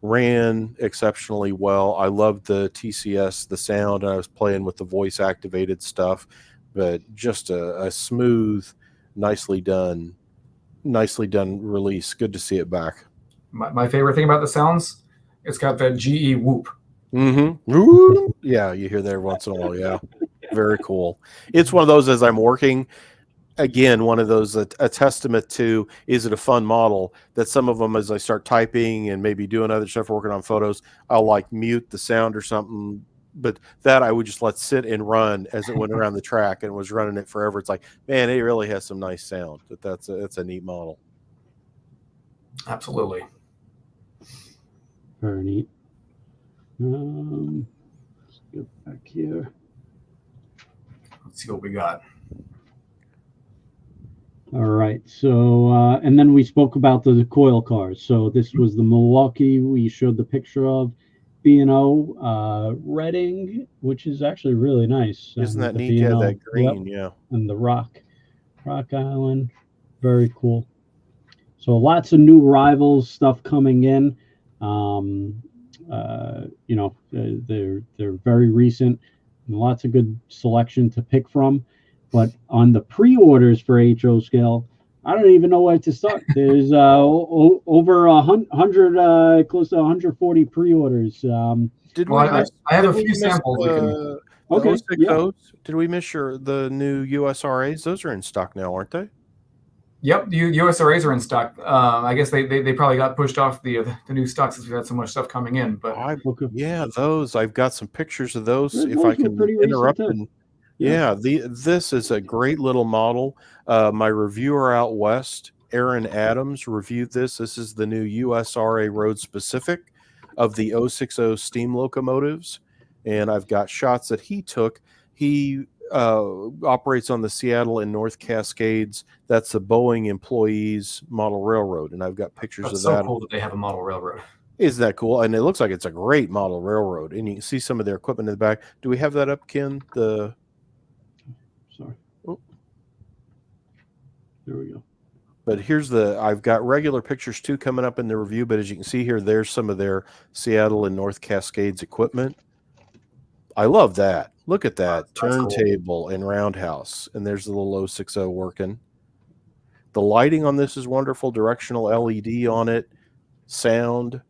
Ran exceptionally well. I loved the TCS, the sound. I was playing with the voice activated stuff, but just a smooth, nicely done release. Good to see it back. My favorite thing about the sounds, it's got that GE whoop. Mm-hmm. Yeah, you hear that every once in a while. Yeah, very cool. It's one of those, as I'm working, again, one of those a testament to, is it a fun model, that some of them, as I start typing and maybe doing other stuff, working on photos, I'll like mute the sound or something. But that I would just let sit and run as it went around the track and was running it forever. It's like, man, it really has some nice sound. That's a neat model. Absolutely. Very neat. Let's get back here. Let's see what we got. All right. So, and then we spoke about the coil cars. So this was the Milwaukee we showed the picture of. B&O Reading, which is actually really nice. Isn't that neat? Yeah, that green, yeah. And the Rock Island. Very cool. So lots of new rivals stuff coming in. You know, they're very recent and lots of good selection to pick from. But on the pre-orders for HO scale, I don't even know where to start. There's over 100, close to 140 pre-orders. I have a few samples. Okay. Yeah. Did we miss the new USRAs? Those are in stock now, aren't they? Yep, the USRAs are in stock. I guess they probably got pushed off the new stock since we've had so much stuff coming in. But yeah, those, I've got some pictures of those. If I can interrupt and this is a great little model. My reviewer out west, Aaron Adams, reviewed this. This is the new USRA Road Specific of the 060 steam locomotives, and I've got shots that he took. He operates on the Seattle and North Cascades. That's the Boeing employees model railroad, and I've got pictures of that. That's so cool that they have a model railroad. Isn't that cool? And it looks like it's a great model railroad, and you can see some of their equipment in the back. Do we have that up, Ken? There we go. But here's I've got regular pictures too coming up in the review, but as you can see here, there's some of their Seattle and North Cascades equipment. I love that. Look at that turntable cool. And roundhouse. And there's the little 060 working. The lighting on this is wonderful. Directional LED on it. Sound.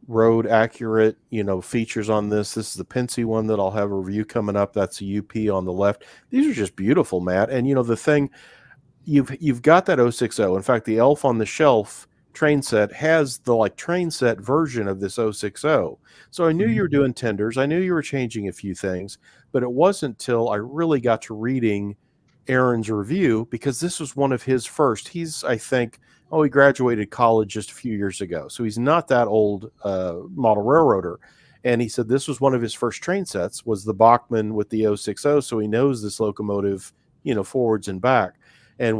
Road accurate, features on this. This is the Pensy one that I'll have a review coming up. That's a UP on the left. These are just beautiful, Matt. And the thing, you've got that 060. In fact, the Elf on the Shelf train set has the train set version of this 060. So I knew you were doing tenders. I knew you were changing a few things, but it wasn't till I really got to reading Aaron's review, because this was one of his first. He's, I think, he graduated college just a few years ago. So he's not that old model railroader. And he said this was one of his first train sets, was the Bachmann with the 060. So he knows this locomotive, forwards and back, and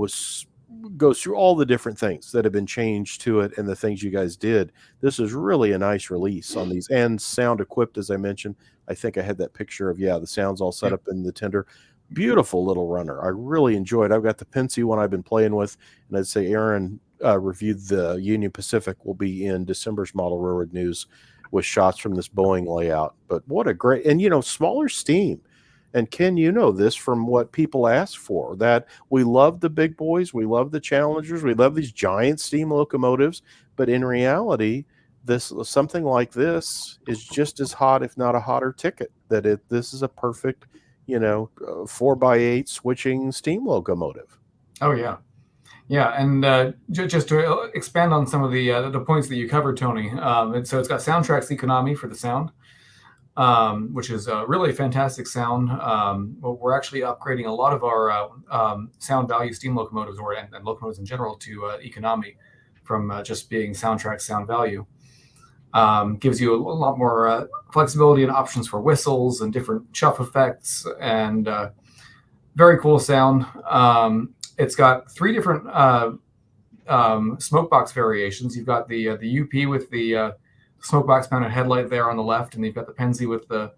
goes through all the different things that have been changed to it and the things you guys did. This is really a nice release on these, and sound equipped, as I mentioned. I think I had that picture of, the sound's all set up in the tender. Beautiful little runner. I really enjoyed. I've got the Pensy one I've been playing with, and I'd say Aaron reviewed the Union Pacific. Will be in December's Model Railroad News with shots from this Boeing layout. But what a great, and smaller steam. And Ken, this from what people ask for, that we love the big boys, we love the Challengers, we love these giant steam locomotives, but in reality, something like this is just as hot, if not a hotter ticket. This is a perfect 4x8 switching steam locomotive. Oh yeah, and just to expand on some of the points that you covered, Tony. So it's got Soundtrack's economy for the sound, which is really fantastic sound. We're actually upgrading a lot of our sound value steam locomotives, and locomotives in general, to economy from just being Soundtrack sound value. Gives you a lot more flexibility and options for whistles and different chuff effects, and very cool sound. It's got 3 different smokebox variations. You've got the UP with the smokebox mounted headlight there on the left, and you've got the Pensy with the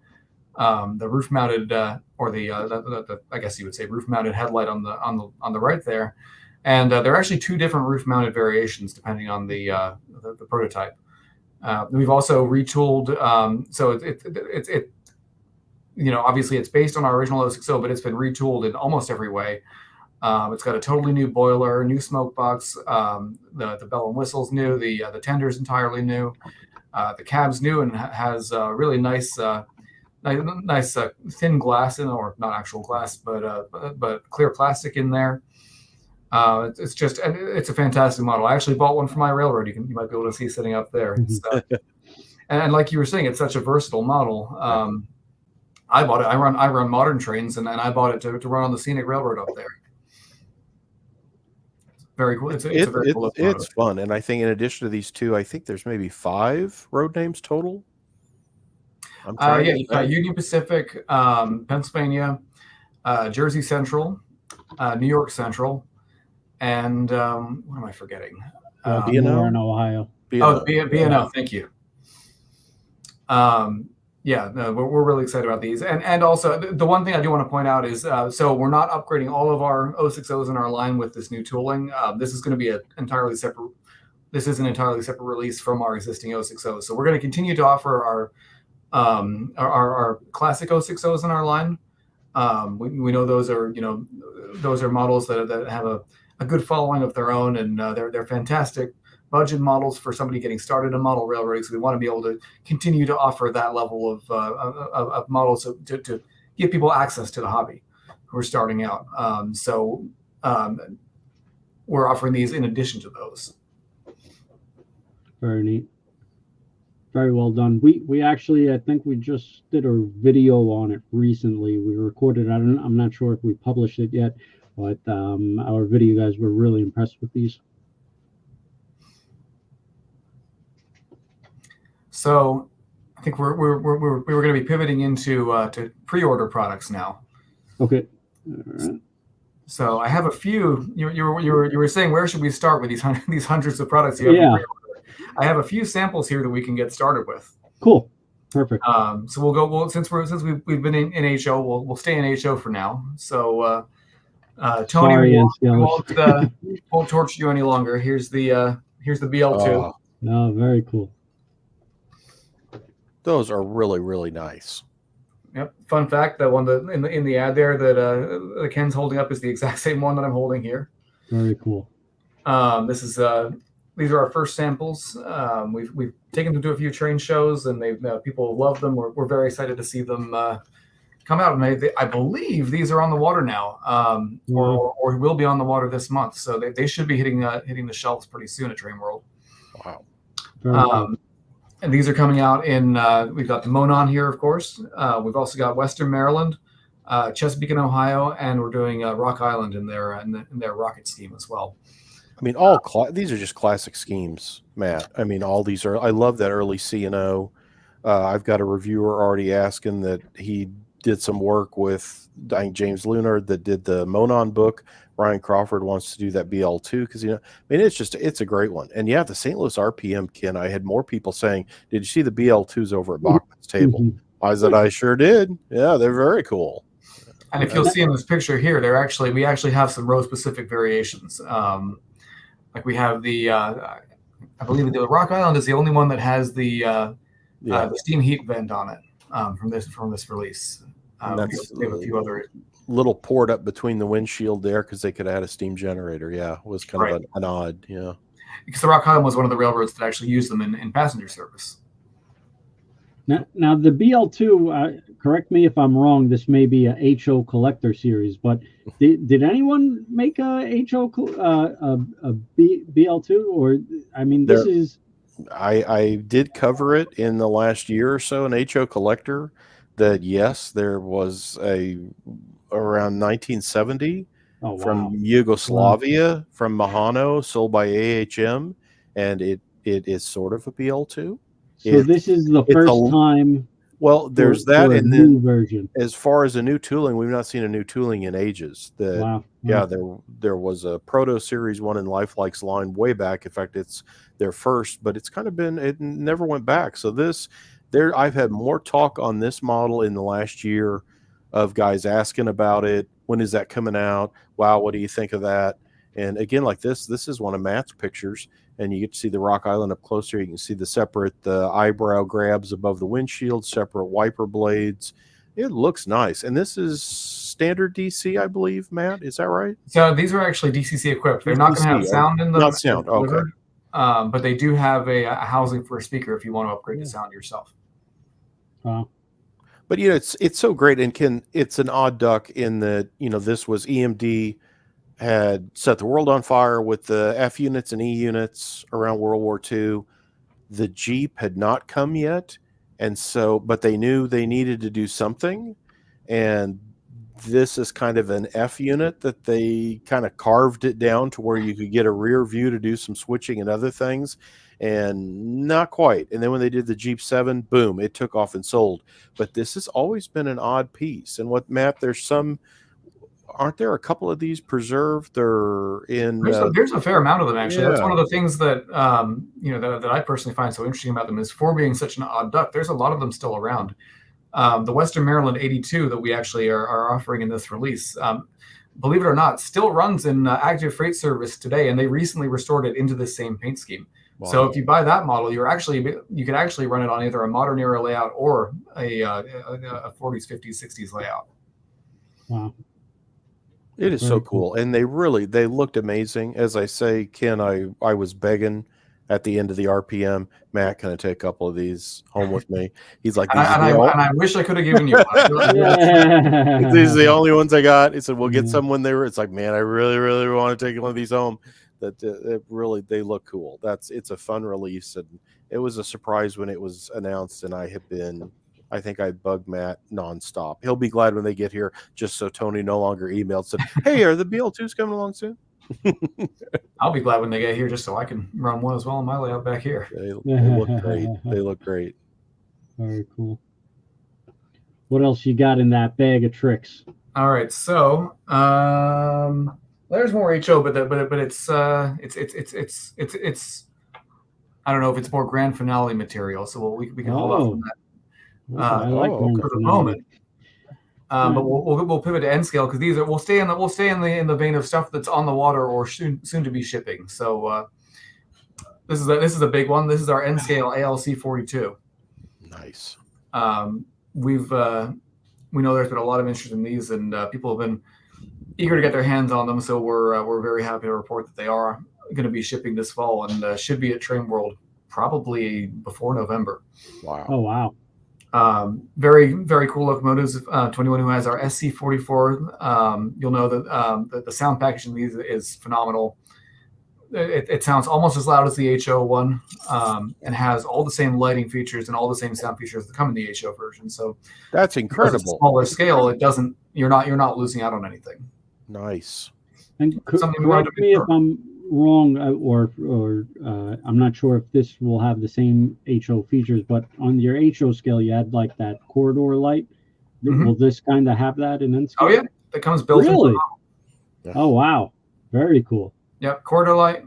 roof mounted or the I guess you would say roof mounted headlight on the right there. And there are actually 2 different roof mounted variations depending on the prototype. We've also retooled, so it obviously it's based on our original 060, but it's been retooled in almost every way. It's got a totally new boiler, new smoke box, the bell and whistle's new, the tender's entirely new, the cab's new, and has really nice thin glass in, or not actual glass, but clear plastic in there. It's a fantastic model. I actually bought one for my railroad. You might be able to see sitting up there. And like you were saying, it's such a versatile model. I bought it. I run modern trains, and I bought it to run on the scenic railroad up there. Very cool. It's very cool. It's fun, and I think in addition to these 2, I think there's maybe 5 road names total. You've got Union Pacific, Pennsylvania, Jersey Central, New York Central. And what am I forgetting? B&O in Ohio. B&O. Thank you. We're really excited about these. And also, the one thing I do want to point out is, so we're not upgrading all of our 060s in our line with this new tooling. This is going to be an entirely separate release from our existing 060s. So we're going to continue to offer our classic 060s in our line. We know those are models that have a good following of their own, and they're fantastic budget models for somebody getting started in model railroading. So we want to be able to continue to offer that level of models to give people access to the hobby who are starting out. We're offering these in addition to those. Very neat. Very well done. We actually, I think we just did a video on it recently. We recorded it. I'm not sure if we published it yet, but our video guys were really impressed with these. So I think we're going to be pivoting into to pre-order products now. Okay. All right. So I have a few. You were saying, where should we start with these hundreds of products you have to pre-order? I have a few samples here that we can get started with. Cool. Perfect. So we'll go. Well, since we've been in HO, we'll stay in HO for now. So Tony, Sorry, won't torture you any longer. Here's the BL2. No, very cool. Those are really, really nice. Yep. Fun fact: that one in the ad there that Ken's holding up is the exact same one that I'm holding here. Very cool. These are our first samples. We've taken them to a few train shows, and people love them. We're very excited to see them come out. And I believe these are on the water now, or will be on the water this month. So they should be hitting the shelves pretty soon at Train World. Wow. Cool. And these are coming out in. We've got the Monon here, of course. We've also got Western Maryland, Chesapeake and Ohio, and we're doing Rock Island in their rocket scheme as well. I mean, these are just classic schemes, Matt. I mean, all these are. I love that early C&O. I've got a reviewer already asking that he did some work with, I think, James Lunard that did the Monon book. Ryan Crawford wants to do that BL2 because, I mean, it's a great one. And yeah, the St. Louis RPM, Ken, I had more people saying, "Did you see the BL2s over at Bachmann's table?" I said, "I sure did. Yeah, they're very cool." And if you'll see in this picture here, we actually have some row specific variations. Like we have I believe the Rock Island is the only one that has the steam heat vent on it from this release. We have a few other little port up between the windshield there because they could add a steam generator. Yeah, it was kind of an odd. Yeah, because the Rock Island was one of the railroads that actually used them in passenger service. Now the BL2, correct me if I'm wrong, this may be a HO collector series, but did anyone make a HO BL2? Or, I mean, this is... I did cover it in the last year or so, an HO collector, that yes, there was around 1970 from Yugoslavia, from Mahano, sold by AHM, and it is sort of a BL2. So this is the first time. Well, there's that, and then version. As far as a new tooling, we've not seen a new tooling in ages. Yeah, there was a Proto Series 1 in Lifelike's line way back. In fact, it's their first, but it's kind of it never went back. So I've had more talk on this model in the last year of guys asking about it. When is that coming out? Wow, what do you think of that? And again, like this is one of Matt's pictures, and you get to see the Rock Island up closer. You can see the eyebrow grabs above the windshield, separate wiper blades. It looks nice. And this is standard DC, I believe, Matt. Is that right? So these are actually DCC equipped. They're not going to have sound in them. Not sound, okay. But they do have a housing for a speaker if you want to upgrade the sound yourself. Wow. But, it's so great. And it's an odd duck in that, this was EMD had set the world on fire with the F units and E units around World War II. The Jeep had not come yet. And so, but they knew they needed to do something. And this is kind of an F unit that they kind of carved it down to where you could get a rear view to do some switching and other things. And not quite. And then when they did the Jeep 7, boom, it took off and sold. But this has always been an odd piece. And Matt, aren't there a couple of these preserved or in? There's a fair amount of them, actually. Yeah. That's one of the things that that I personally find so interesting about them is, for being such an odd duck, there's a lot of them still around. The Western Maryland 82 that we actually are offering in this release, believe it or not, still runs in active freight service today, and they recently restored it into the same paint scheme. Wow. So if you buy that model, you can actually run it on either a modern era layout or a 40s, 50s, 60s layout. Wow. It is so cool. And they looked amazing. As I say, Ken, I was begging at the end of the RPM, Matt, can I take a couple of these home with me? He's like, I wish I could have given you one. These are the only ones I got. He said, we'll get some when it's like, man, I really, really want to take one of these home. They look cool. It's a fun release. And it was a surprise when it was announced. And I think I bugged Matt nonstop. He'll be glad when they get here, just so Tony no longer emailed, said, hey, are the BL2s coming along soon? I'll be glad when they get here, just so I can run one as well in my layout back here. They look great. They look great. Very cool. What else you got in that bag of tricks? All right, so there's more HO, but it's I don't know if it's more grand finale material, so we can hold off on that. I like for the moment. But we'll pivot to N scale because these are we'll stay in the vein of stuff that's on the water or soon to be shipping. So this is a big one. This is our N scale ALC 42. Nice. We know there's been a lot of interest in these, and people have been eager to get their hands on them. So we're very happy to report that they are going to be shipping this fall and should be at Train World probably before November. Wow. Oh wow. Very, very cool locomotives. To anyone who has our SC44, you'll know that the sound package in these is phenomenal. It sounds almost as loud as the HO one, and has all the same lighting features and all the same sound features that come in the HO version. So that's incredible. Smaller scale, it doesn't. You're not losing out on anything. Nice. And correct me if I'm wrong, or I'm not sure if this will have the same HO features, but on your HO scale, you had like that corridor light. Mm-hmm. Will this kind of have that in N scale? Oh yeah, that comes built. Really? Yeah. Oh wow, very cool. Yep, corridor light,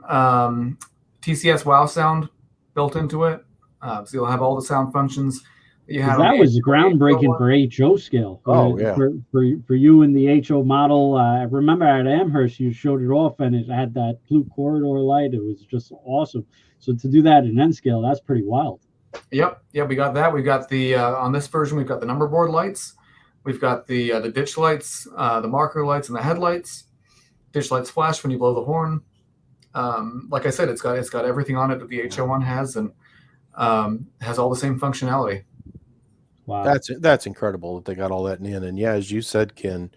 TCS wow sound built into it, so you'll have all the sound functions that you have. That was groundbreaking for HO scale. Oh yeah. For you in the HO model, I remember at Amherst you showed it off, and it had that blue corridor light. It was just awesome. So to do that in N scale, that's pretty wild. Yep, we got that. We got the on this version, we've got the number board lights, we've got the ditch lights, the marker lights, and the headlights. Ditch lights flash when you blow the horn. Like I said, it's got everything on it that the HO one has, and has all the same functionality. Wow, that's incredible that they got all that in. And yeah, as you said, Ken,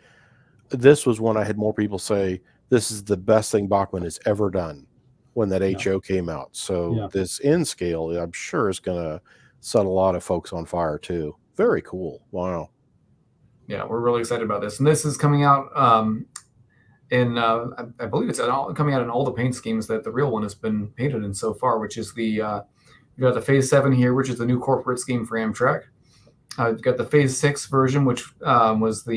this was one I had more people say this is the best thing Bachmann has ever done when that HO came out. So this N scale, I'm sure, is going to set a lot of folks on fire too. Very cool. Wow. Yeah, we're really excited about this, and this is coming out. I believe it's coming out in all the paint schemes that the real one has been painted in so far, which is you got the Phase 7 here, which is the new corporate scheme for Amtrak. You've got the Phase 6 version, which was had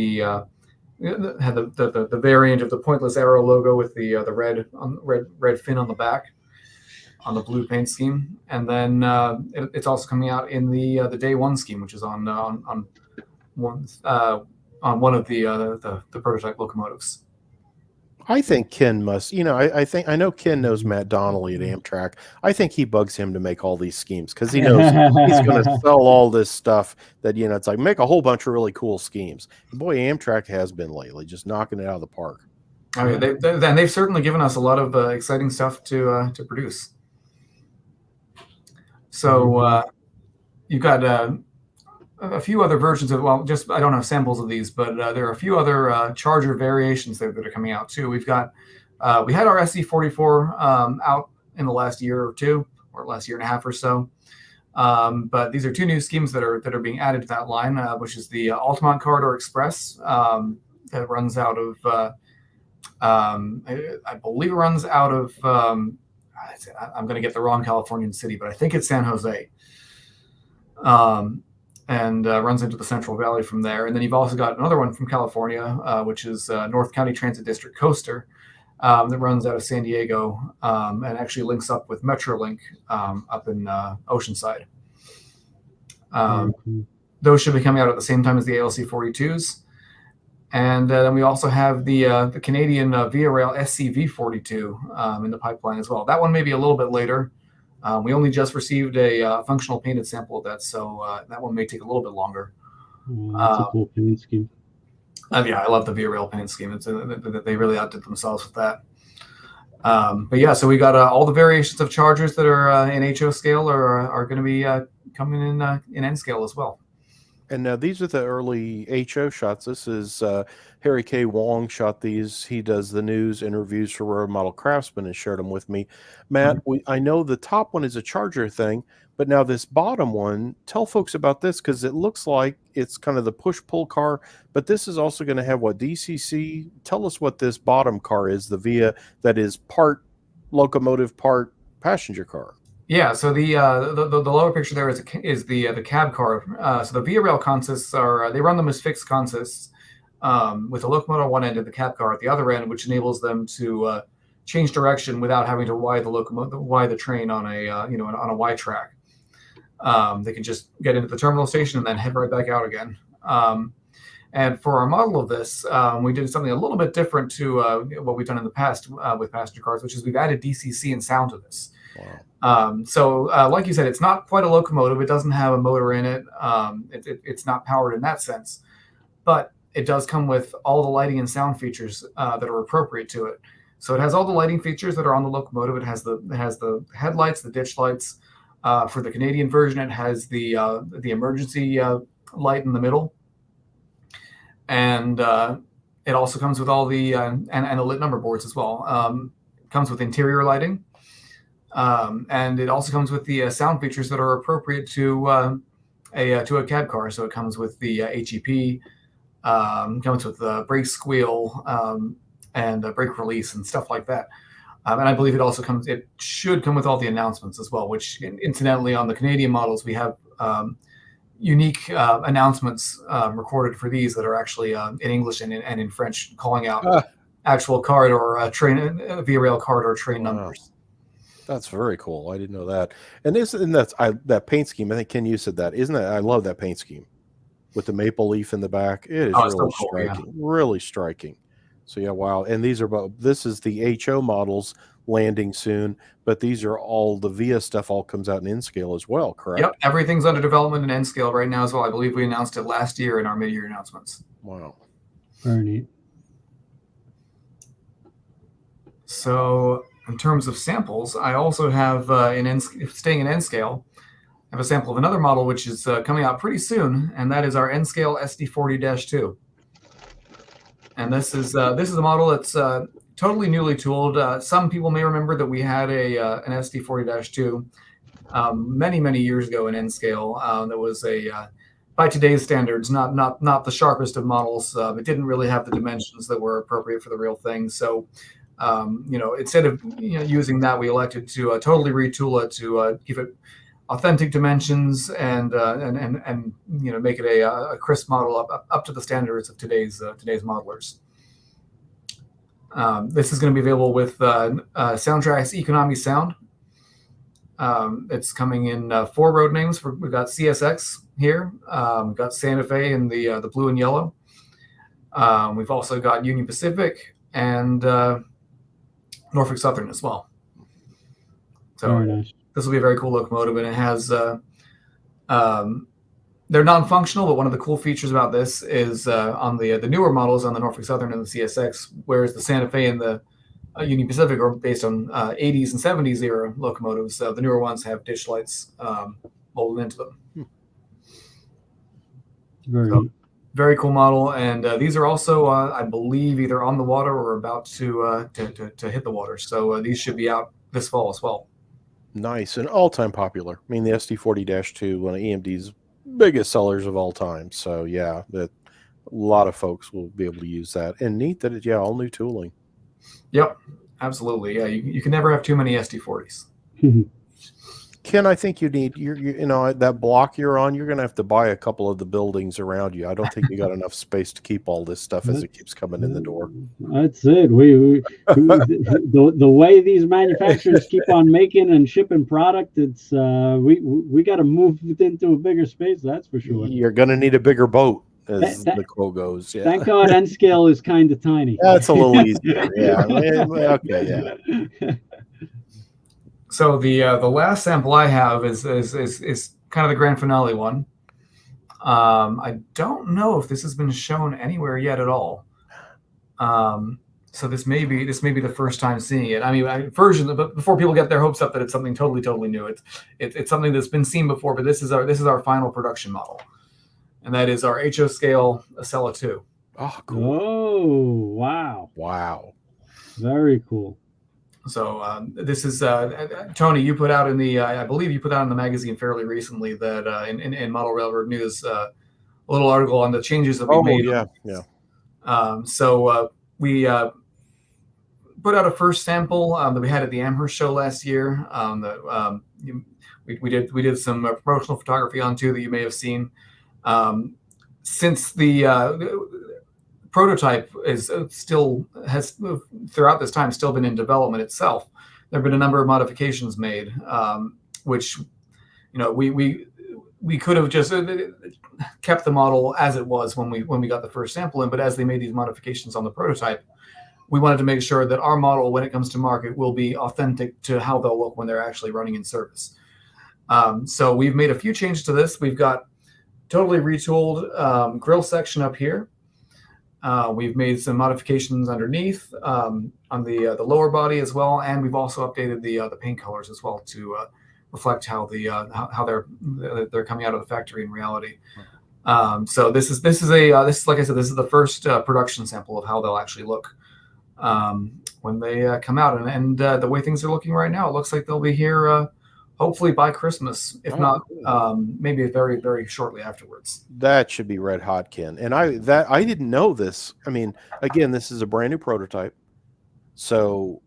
the variant of the pointless arrow logo with the red fin on the back on the blue paint scheme, and then it's also coming out in the Day 1 scheme, which is on one of the prototype locomotives. I think Ken must, I know Ken knows Matt Donnelly at Amtrak. I think he bugs him to make all these schemes because he knows he's going to sell all this stuff that, it's like make a whole bunch of really cool schemes. And boy, Amtrak has been lately, just knocking it out of the park. I mean, they've certainly given us a lot of exciting stuff to produce. So you've got a few other versions of, I don't have samples of these, but there are a few other Charger variations that are coming out too. We've got, we had our SC44 out in the last year or two, or last year and a half or so. But these are two new schemes that are being added to that line, which is the Altamont Corridor Express that runs out of, I believe it runs out of, I'm going to get the wrong Californian city, but I think it's San Jose. And runs into the Central Valley from there. And then you've also got another one from California, which is North County Transit District Coaster, that runs out of San Diego and actually links up with Metrolink up in Oceanside. Those should be coming out at the same time as the ALC 42s. And then we also have the Canadian Via Rail SCV 42 in the pipeline as well. That one may be a little bit later. We only just received a functional painted sample of that, so that one may take a little bit longer. That's a cool paint scheme. Yeah, I love the Via Rail paint scheme. They really outdid themselves with that. But yeah, so we got all the variations of Chargers that are in HO scale are going to be coming in N scale as well. And these are the early HO shots. This is Harry K. Wong shot these. He does the news interviews for Road Model Craftsman and shared them with me. Matt, I know the top one is a Charger thing, but now this bottom one, tell folks about this because it looks like it's kind of the push-pull car, but this is also going to have what, DCC? Tell us what this bottom car is, the Via, that is part locomotive, part passenger car. Yeah, so the lower picture there is the cab car. So the Via Rail consists they run them as fixed consists with a locomotive on one end and the cab car at the other end, which enables them to change direction without having to Y the train on on a Y track. They can just get into the terminal station and then head right back out again. And for our model of this, we did something a little bit different to what we've done in the past with passenger cars, which is we've added DCC and sound to this. Wow. So like you said, it's not quite a locomotive. It doesn't have a motor in it. It's not powered in that sense, but it does come with all the lighting and sound features that are appropriate to it. So it has all the lighting features that are on the locomotive. It has the headlights, the ditch lights. For the Canadian version, it has the emergency light in the middle, and it also comes with all the and the lit number boards as well. It comes with interior lighting, and it also comes with the sound features that are appropriate to a cab car. So it comes with the HEP, comes with the brake squeal and brake release and stuff like that. And I believe it should come with all the announcements as well, which incidentally on the Canadian models, we have unique announcements recorded for these that are actually in English and in French, calling out actual corridor train, via rail corridor train numbers. That's very cool. I didn't know that. And that paint scheme, I think Ken, you said that. Isn't that, I love that paint scheme with the maple leaf in the back. It is really so cool, striking, really striking. So yeah, wow. And this is the HO models landing soon, but these are all the VIA stuff all comes out in N-scale as well, correct? Yep, everything's under development in N-scale right now as well. I believe we announced it last year in our mid-year announcements. Wow. Very neat. So in terms of samples, I also have staying in N-scale, I have a sample of another model which is coming out pretty soon, and that is our N-scale SD40-2. And this is a model that's totally newly tooled. Some people may remember that we had an SD40-2 many years ago in N-scale. That was by today's standards, not the sharpest of models. It didn't really have the dimensions that were appropriate for the real thing. So, instead of using that, we elected to totally retool it to give it authentic dimensions and make it a crisp model up to the standards of today's modelers. This is going to be available with Soundtrack's Economy Sound. It's coming in 4 road names. We've got CSX here. We've got Santa Fe in the blue and yellow. We've also got Union Pacific and Norfolk Southern as well. So very nice. This will be a very cool locomotive, and it has they're non-functional, but one of the cool features about this is on the newer models on the Norfolk Southern and the CSX, whereas the Santa Fe and the Union Pacific are based on 80s and 70s era locomotives. The newer ones have ditch lights molded into them. Very cool model, and these are also, I believe, either on the water or about to hit the water. So these should be out this fall as well. Nice and all-time popular. I mean, the SD40-2, one of EMD's biggest sellers of all time. So yeah, that a lot of folks will be able to use that. And neat that it, all new tooling. Yep, absolutely. Yeah, you can never have too many SD40s. Ken, I think you need that block you're on. You're going to have to buy a couple of the buildings around you. I don't think you got enough space to keep all this stuff as it keeps coming in the door. That's it. The way these manufacturers keep on making and shipping product, it's we got to move into a bigger space. That's for sure. You're going to need a bigger boat, as the quote goes. Yeah. Thank God, N-scale is kind of tiny. That's a little easier. Yeah. Okay. Yeah. So the last sample I have is kind of the grand finale one. I don't know if this has been shown anywhere yet at all. So this may be the first time seeing it. I mean, but before people get their hopes up that it's something totally new, it's something that's been seen before. But this is our final production model, and that is our HO scale Acela 2. Oh, cool! Oh, wow! Very cool. So this is Tony. You put out in the I believe you put out in the magazine fairly recently that in Model Railroad News a little article on the changes that we made. Yeah. So we put out a first sample that we had at the Amherst show last year. We did some promotional photography on too that you may have seen. Since the prototype has throughout this time still been in development itself, there have been a number of modifications made, which we we could have just kept the model as it was when we got the first sample in, but as they made these modifications on the prototype, we wanted to make sure that our model, when it comes to market, will be authentic to how they'll look when they're actually running in service. So we've made a few changes to this. We've got totally retooled grill section up here. We've made some modifications underneath on the lower body as well, and we've also updated the paint colors as well to reflect how how they're coming out of the factory in reality. So this is like I said, this is the first production sample of how they'll actually look when they come out, and the way things are looking right now, it looks like they'll be here hopefully by Christmas, if not maybe very, very shortly afterwards. That should be red hot, Ken. And I didn't know this. I mean, again, this is a brand new prototype, so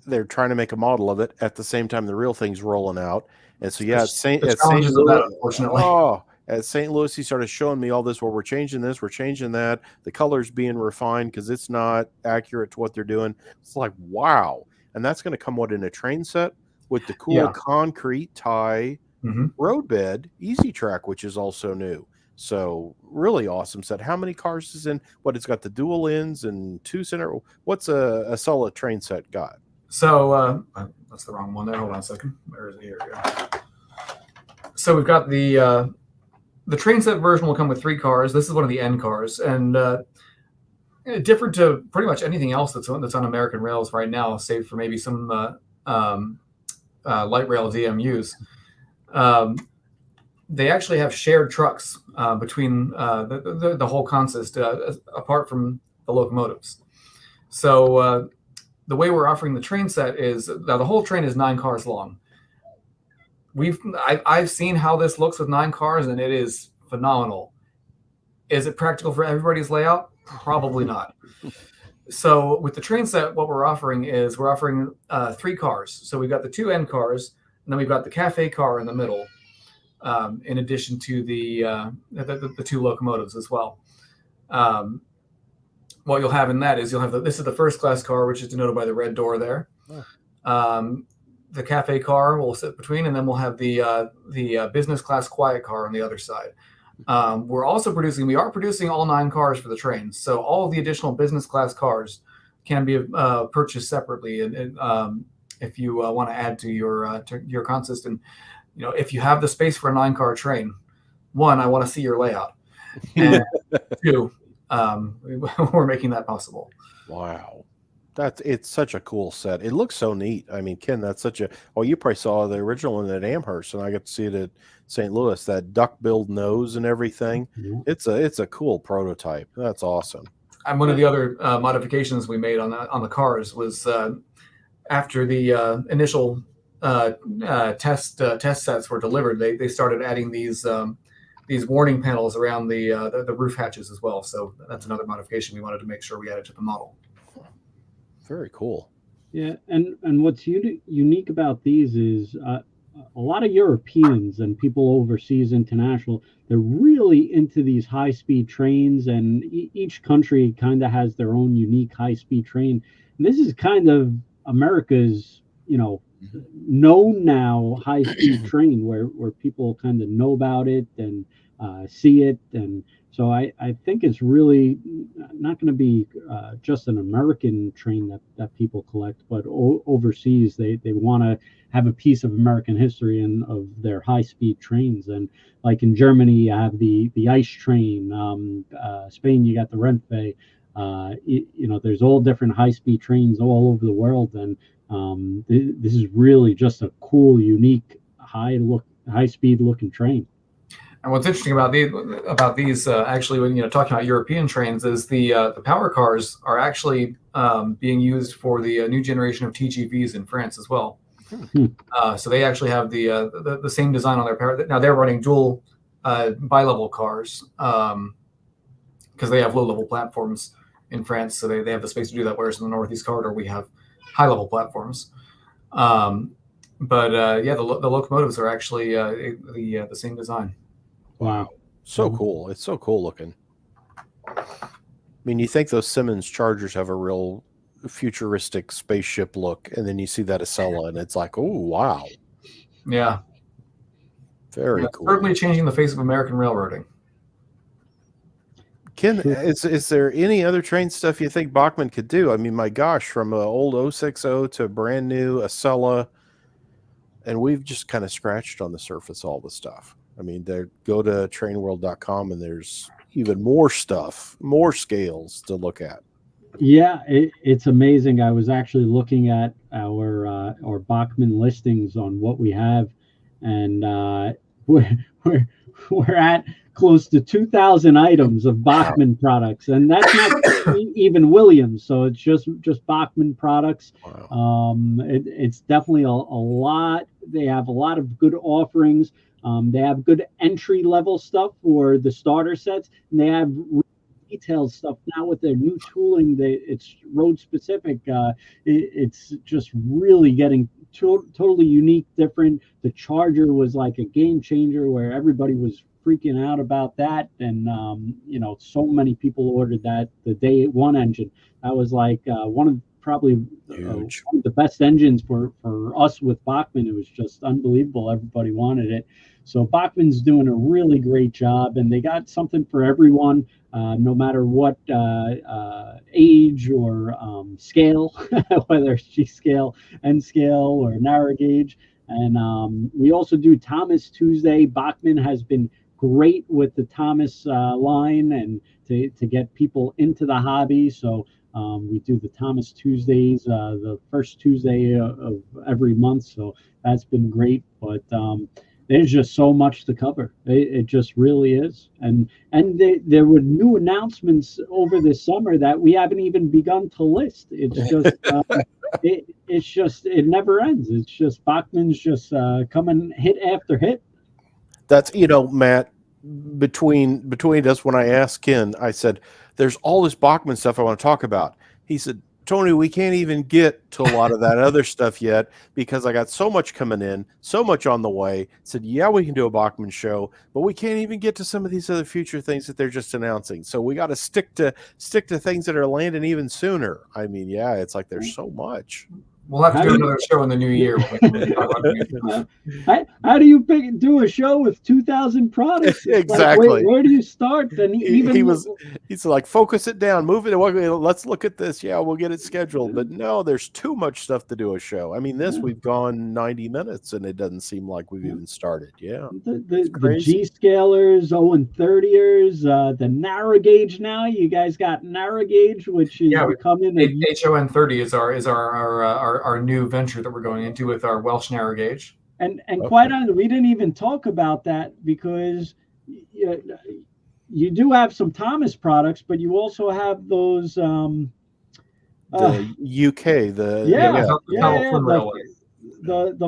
they're trying to make a model of it at the same time the real thing's rolling out. And so yeah, at St. Louis, unfortunately. At St. Louis, he started showing me all this. Well, we're changing this, we're changing that. The color's being refined because it's not accurate to what they're doing. It's like, wow. And that's going to come in a train set with the cool concrete tie roadbed easy track, which is also new. So really awesome set. How many cars is in? What, it's got the dual ends and 2 center. What's a solid train set got? So that's the wrong one there. Hold on a second. Where is it? Here we go. So we've got the train set version will come with 3 cars. This is one of the N cars, and different to pretty much anything else that's on American rails right now, save for maybe some light rail DMUs. They actually have shared trucks between the whole consist, apart from the locomotives. So the way we're offering the train set is now the whole train is 9 cars long. I've seen how this looks with 9 cars, and it is phenomenal. Is it practical for everybody's layout? Probably not. So with the train set, what we're offering is 3 cars. So we've got the 2 end cars, and then we've got the cafe car in the middle, in addition to the 2 locomotives as well. What you'll have in that is this is the first class car, which is denoted by the red door there. The cafe car will sit between, and then we'll have the business class quiet car on the other side. We are producing all 9 cars for the train. So all of the additional business class cars can be purchased separately. And if you want to add to your consist, and if you have the space for a 9-car train, 1, I want to see your layout, and 2, we're making that possible. Wow. It's such a cool set. It looks so neat. I mean, Ken, that's such a, you probably saw the original one at Amherst, and I got to see it at St. Louis, that duck-billed nose and everything. Mm-hmm. It's a cool prototype. That's awesome. And one of the other modifications we made on the cars was after the initial test sets were delivered, they started adding these warning panels around the roof hatches as well. So that's another modification we wanted to make sure we added to the model. Very cool. Yeah, and what's unique about these is a lot of Europeans and people overseas, international, they're really into these high-speed trains, and each country kind of has their own unique high-speed train. And this is kind of America's, known now high-speed train where people kind of know about it and see it. And so I think it's really not going to be just an American train that people collect, but overseas they want to have a piece of American history and of their high-speed trains. And like in Germany, you have the ice train. Spain, you got the Renfe. There's all different high-speed trains all over the world, and this is really just a cool, unique, high-speed looking train. And what's interesting about these, actually, when talking about European trains, is the power cars are actually being used for the new generation of TGVs in France as well. So they actually have the same design on their power. Now they're running dual bi-level cars because they have low-level platforms in France, so they have the space to do that. Whereas in the Northeast Corridor, we have high-level platforms. The locomotives are actually the same design. Wow. So cool. It's so cool looking. I mean, you think those Siemens Chargers have a real futuristic spaceship look, and then you see that Acela, and it's like, oh, wow. Yeah. Very cool. Certainly changing the face of American railroading. Ken, is there any other train stuff you think Bachmann could do? I mean, my gosh, from an old 060 to a brand new Acela, and we've just kind of scratched on the surface all the stuff. I mean, go to trainworld.com and there's even more stuff, more scales to look at. Yeah, it's amazing. I was actually looking at our Bachmann listings on what we have, and we're at close to 2,000 items of Bachmann products, and that's not even Williams. So it's just Bachmann products. Wow. It's definitely a lot. They have a lot of good offerings. They have good entry level stuff for the starter sets, and they have detailed stuff now with their new tooling. It's road specific. It's just really getting totally unique, different. The Charger was like a game changer where everybody was freaking out about that, and so many people ordered that. The Day 1 engine, that was like one of the best engines for us with Bachmann. It was just unbelievable. Everybody wanted it. So Bachmann's doing a really great job, and they got something for everyone, no matter what age or scale, whether it's G scale, N scale, or narrow gauge. And we also do Thomas Tuesday. Bachmann has been great with the Thomas line and to get people into the hobby. So we do the Thomas Tuesdays, the first Tuesday of every month. So that's been great. But there's just so much to cover. It just really is. And there were new announcements over this summer that we haven't even begun to list. It's just it never ends. It's just Bachmann's just coming hit after hit. That's, Matt, between us, when I asked Ken, I said, there's all this Bachmann stuff I want to talk about. He said, Tony, we can't even get to a lot of that other stuff yet because I got so much coming in, so much on the way. I said, yeah, we can do a Bachmann show, but we can't even get to some of these other future things that they're just announcing. So we got to stick to things that are landing even sooner. I mean, yeah, it's like there's so much. We'll have to do another show in the new year. How do you do a show with 2,000 products? Exactly. Like, where do you start? Then he's like, focus it down, move it. Let's look at this. Yeah, we'll get it scheduled. But no, there's too much stuff to do a show. I mean, we've gone 90 minutes and it doesn't seem like we've even started. Yeah. The G scalers, 0 and 30ers, the narrow gauge now. You guys got narrow gauge, which is becoming HON 30 is our new venture that we're going into with our Welsh narrow gauge. And quite honestly, we didn't even talk about that because you do have some Thomas products, but you also have those the UK, the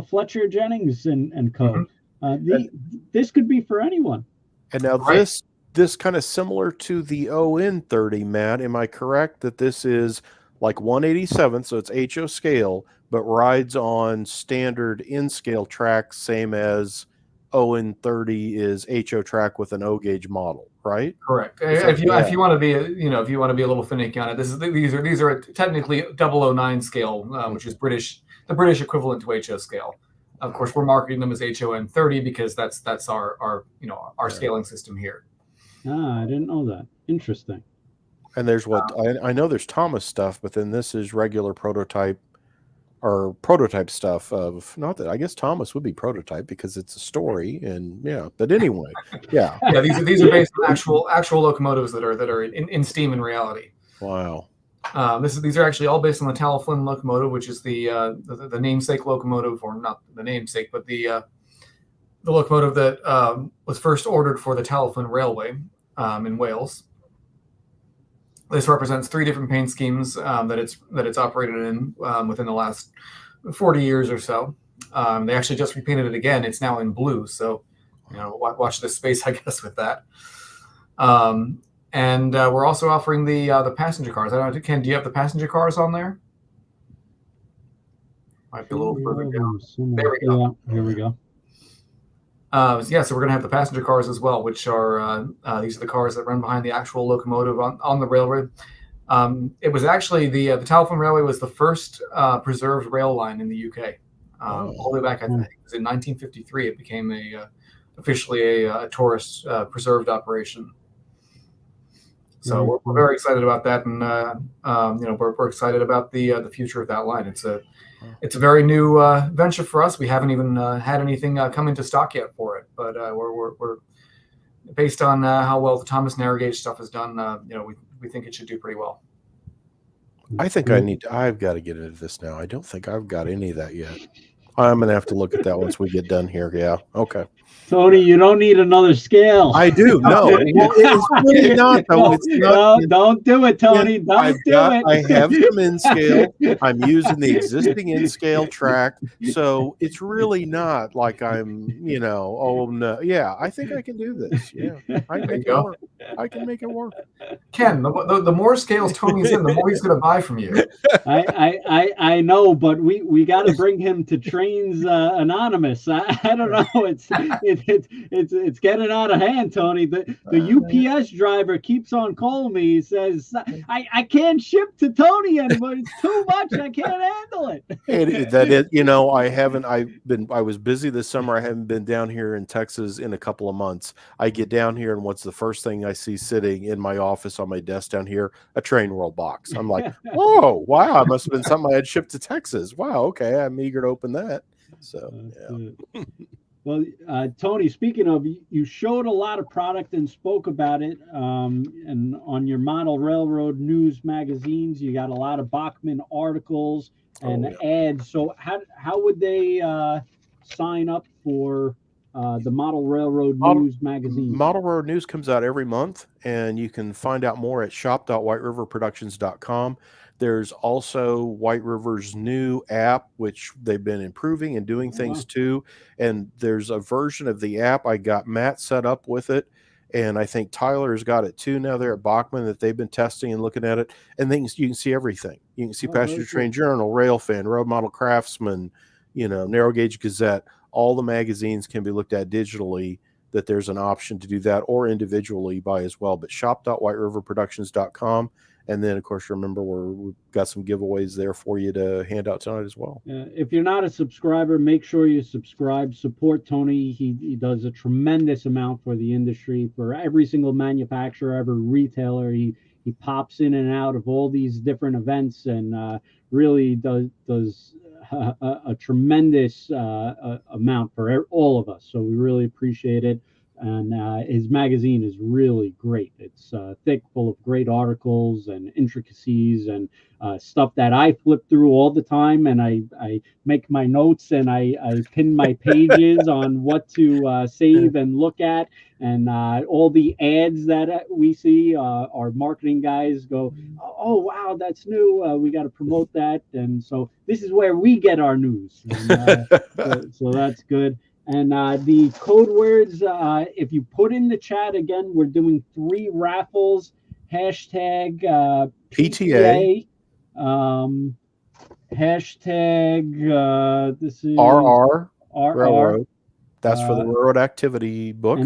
Fletcher Jennings and co. Mm-hmm. This could be for anyone. And now this kind of similar to the ON 30, Matt. Am I correct that this is like 187, so it's HO scale, but rides on standard in scale track, same as ON 30 is HO track with an O gauge model, right? Correct. If you want to be a little finicky on it, these are technically 009 scale, which is the British equivalent to HO scale. Of course, we're marketing them as HON 30 because that's our scaling system here. I didn't know that. Interesting. And there's I know there's Thomas stuff, but then this is regular prototype or prototype stuff of, not that I guess Thomas would be prototype because it's a story, and but anyway, yeah. These are based on actual locomotives that are in steam in reality. Wow. These are actually all based on the Taliflin locomotive, which is the namesake locomotive, or not the namesake, but the locomotive that was first ordered for the Taliflin Railway in Wales. This represents 3 different paint schemes that it's operated in within the last 40 years or so. They actually just repainted it again. It's now in blue, so watch this space, I guess, with that. And we're also offering the passenger cars. I don't know, Ken, do you have the passenger cars on there? Might be a little further down. There we go. Yeah, here we go. So we're going to have the passenger cars as well, which are these are the cars that run behind the actual locomotive on the railroad. It was actually the Taliflin Railway was the first preserved rail line in the UK. All the way back, I think it was in 1953. It became officially a tourist preserved operation. So we're very excited about that, and we're excited about the future of that line. It's a very new venture for us. We haven't even had anything come into stock yet for it, but we're based on how well the Thomas Narrow Gauge stuff is done. We think it should do pretty well. I think I've got to get into this now. I don't think I've got any of that yet. I'm going to have to look at that once we get done here. Yeah. Okay. Tony, you don't need another scale. I do. No, it's really not, though. It's not. No, don't do it, Tony. Don't do it. I have some in scale. I'm using the existing in scale track. So it's really not like I'm, oh, no. Yeah, I think I can do this. Yeah. I can make it work. I can make it work. Ken, the more scales Tony's in, the more he's going to buy from you. I know, but we got to bring him to Trains Anonymous. I don't know. It's getting out of hand, Tony. The UPS driver keeps on calling me. He says, I can't ship to Tony anymore. It's too much. I can't handle it. I was busy this summer. I haven't been down here in Texas in a couple of months. I get down here, and what's the first thing I see sitting in my office on my desk down here? A Train World box. I'm like, whoa, wow, it must have been something I had shipped to Texas. Wow, okay, I'm eager to open that. So, yeah. Well, Tony, speaking of, you showed a lot of product and spoke about it, and on your Model Railroad News magazines, you got a lot of Bachmann articles and ads. So how would they sign up for the Model Railroad News magazine? Model Railroad News comes out every month, and you can find out more at shop.whiteriverproductions.com. There's also White River's new app, which they've been improving and doing things too. And there's a version of the app. I got Matt set up with it, and I think Tyler's got it too now there at Bachmann, that they've been testing and looking at it. And things, you can see everything. You can see Passenger Train Journal, Railfan, Road Model Craftsman, Narrow Gauge Gazette. All the magazines can be looked at digitally. That there's an option to do that, or individually buy as well. But shop.whiteriverproductions.com. And then, of course, remember, we've got some giveaways there for you to hand out tonight as well. If you're not a subscriber, make sure you subscribe. Support Tony. He does a tremendous amount for the industry, for every single manufacturer, every retailer. He pops in and out of all these different events, and really does a tremendous amount for all of us. So we really appreciate it. And his magazine is really great. It's thick, full of great articles and intricacies and stuff that I flip through all the time. And I make my notes, and I pin my pages on what to save and look at. And all the ads that we see, our marketing guys go, oh, wow, that's new. We got to promote that. And so this is where we get our news. And, so that's good. And the code words, if you put in the chat again, we're doing 3 raffles. Hashtag PTA. Hashtag this is RR Railroad. That's for the Railroad Activity book.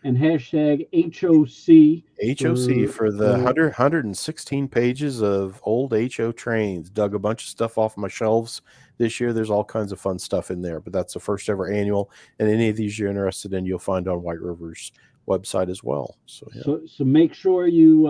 And hashtag HOC. HOC for the 116 pages of old HO trains. Dug a bunch of stuff off my shelves this year. There's all kinds of fun stuff in there, but that's the first ever annual. And any of these you're interested in, you'll find on White River's website as well. So, yeah. So make sure you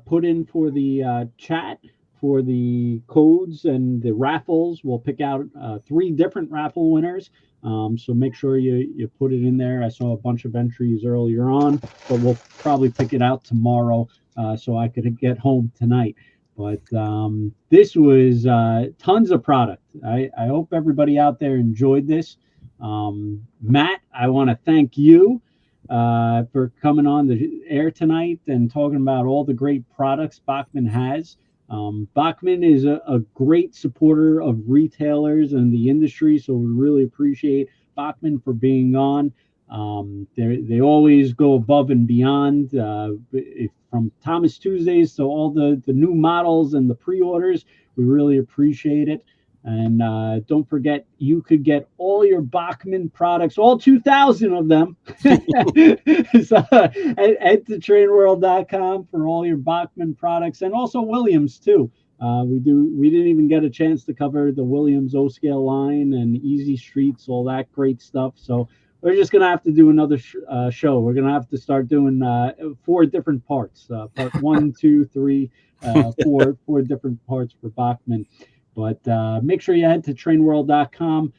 put in for the chat for the codes and the raffles. We'll pick out 3 different raffle winners. So make sure you put it in there. I saw a bunch of entries earlier on, but we'll probably pick it out tomorrow so I could get home tonight. But this was tons of product. I hope everybody out there enjoyed this. Matt, I want to thank you for coming on the air tonight and talking about all the great products Bachmann has. Bachmann is a great supporter of retailers and the industry, so we really appreciate Bachmann for being on. They always go above and beyond, from Thomas Tuesdays to all the new models and the pre-orders. We really appreciate it. And don't forget, you could get all your Bachmann products, all 2,000 of them, so, at thetrainworld.com for all your Bachmann products, and also Williams too. We didn't even get a chance to cover the Williams O-scale line and Easy Streets, all that great stuff. So we're just gonna have to do another show. We're gonna have to start doing 4 different parts. Part 1, 2, 3, 4 different parts for Bachmann. But make sure you head to trainworld.com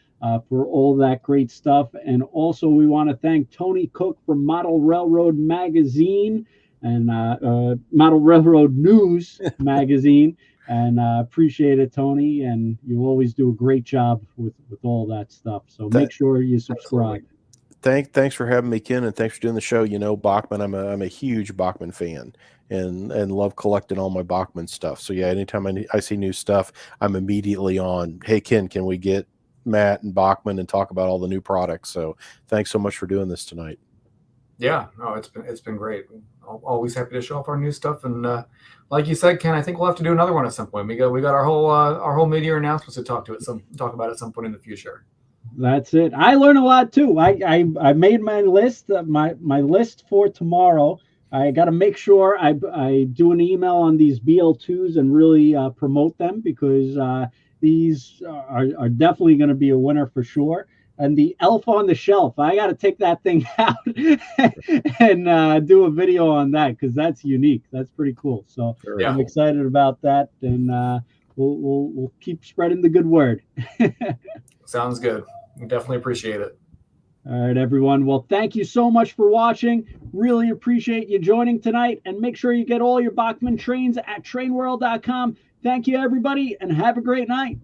for all that great stuff. And also, we want to thank Tony Cook from Model Railroad Magazine and Model Railroad News Magazine. And appreciate it, Tony. And you always do a great job with all that stuff. So make sure you subscribe. Thanks for having me, Ken, and thanks for doing the show. You know, Bachmann, I'm a huge Bachmann fan and love collecting all my Bachmann stuff. So yeah, anytime I see new stuff, I'm immediately on. Hey, Ken, can we get Matt and Bachmann and talk about all the new products? So thanks so much for doing this tonight. Yeah, no, it's been great. Always happy to show off our new stuff, and like you said, Ken, I think we'll have to do another one at some point. We got our whole mid-year announcements to talk about at some point in the future. That's it. I learn a lot too. I made my list, my list for tomorrow. I got to make sure I do an email on these BL2s and really promote them, because these are definitely going to be a winner for sure. And the elf on the shelf, I got to take that thing out and do a video on that, because that's unique. That's pretty cool. So I'm excited about that, and we'll keep spreading the good word. Sounds good. We definitely appreciate it. All right, everyone. Well, thank you so much for watching. Really appreciate you joining tonight. And make sure you get all your Bachmann trains at trainworld.com. Thank you, everybody, and have a great night.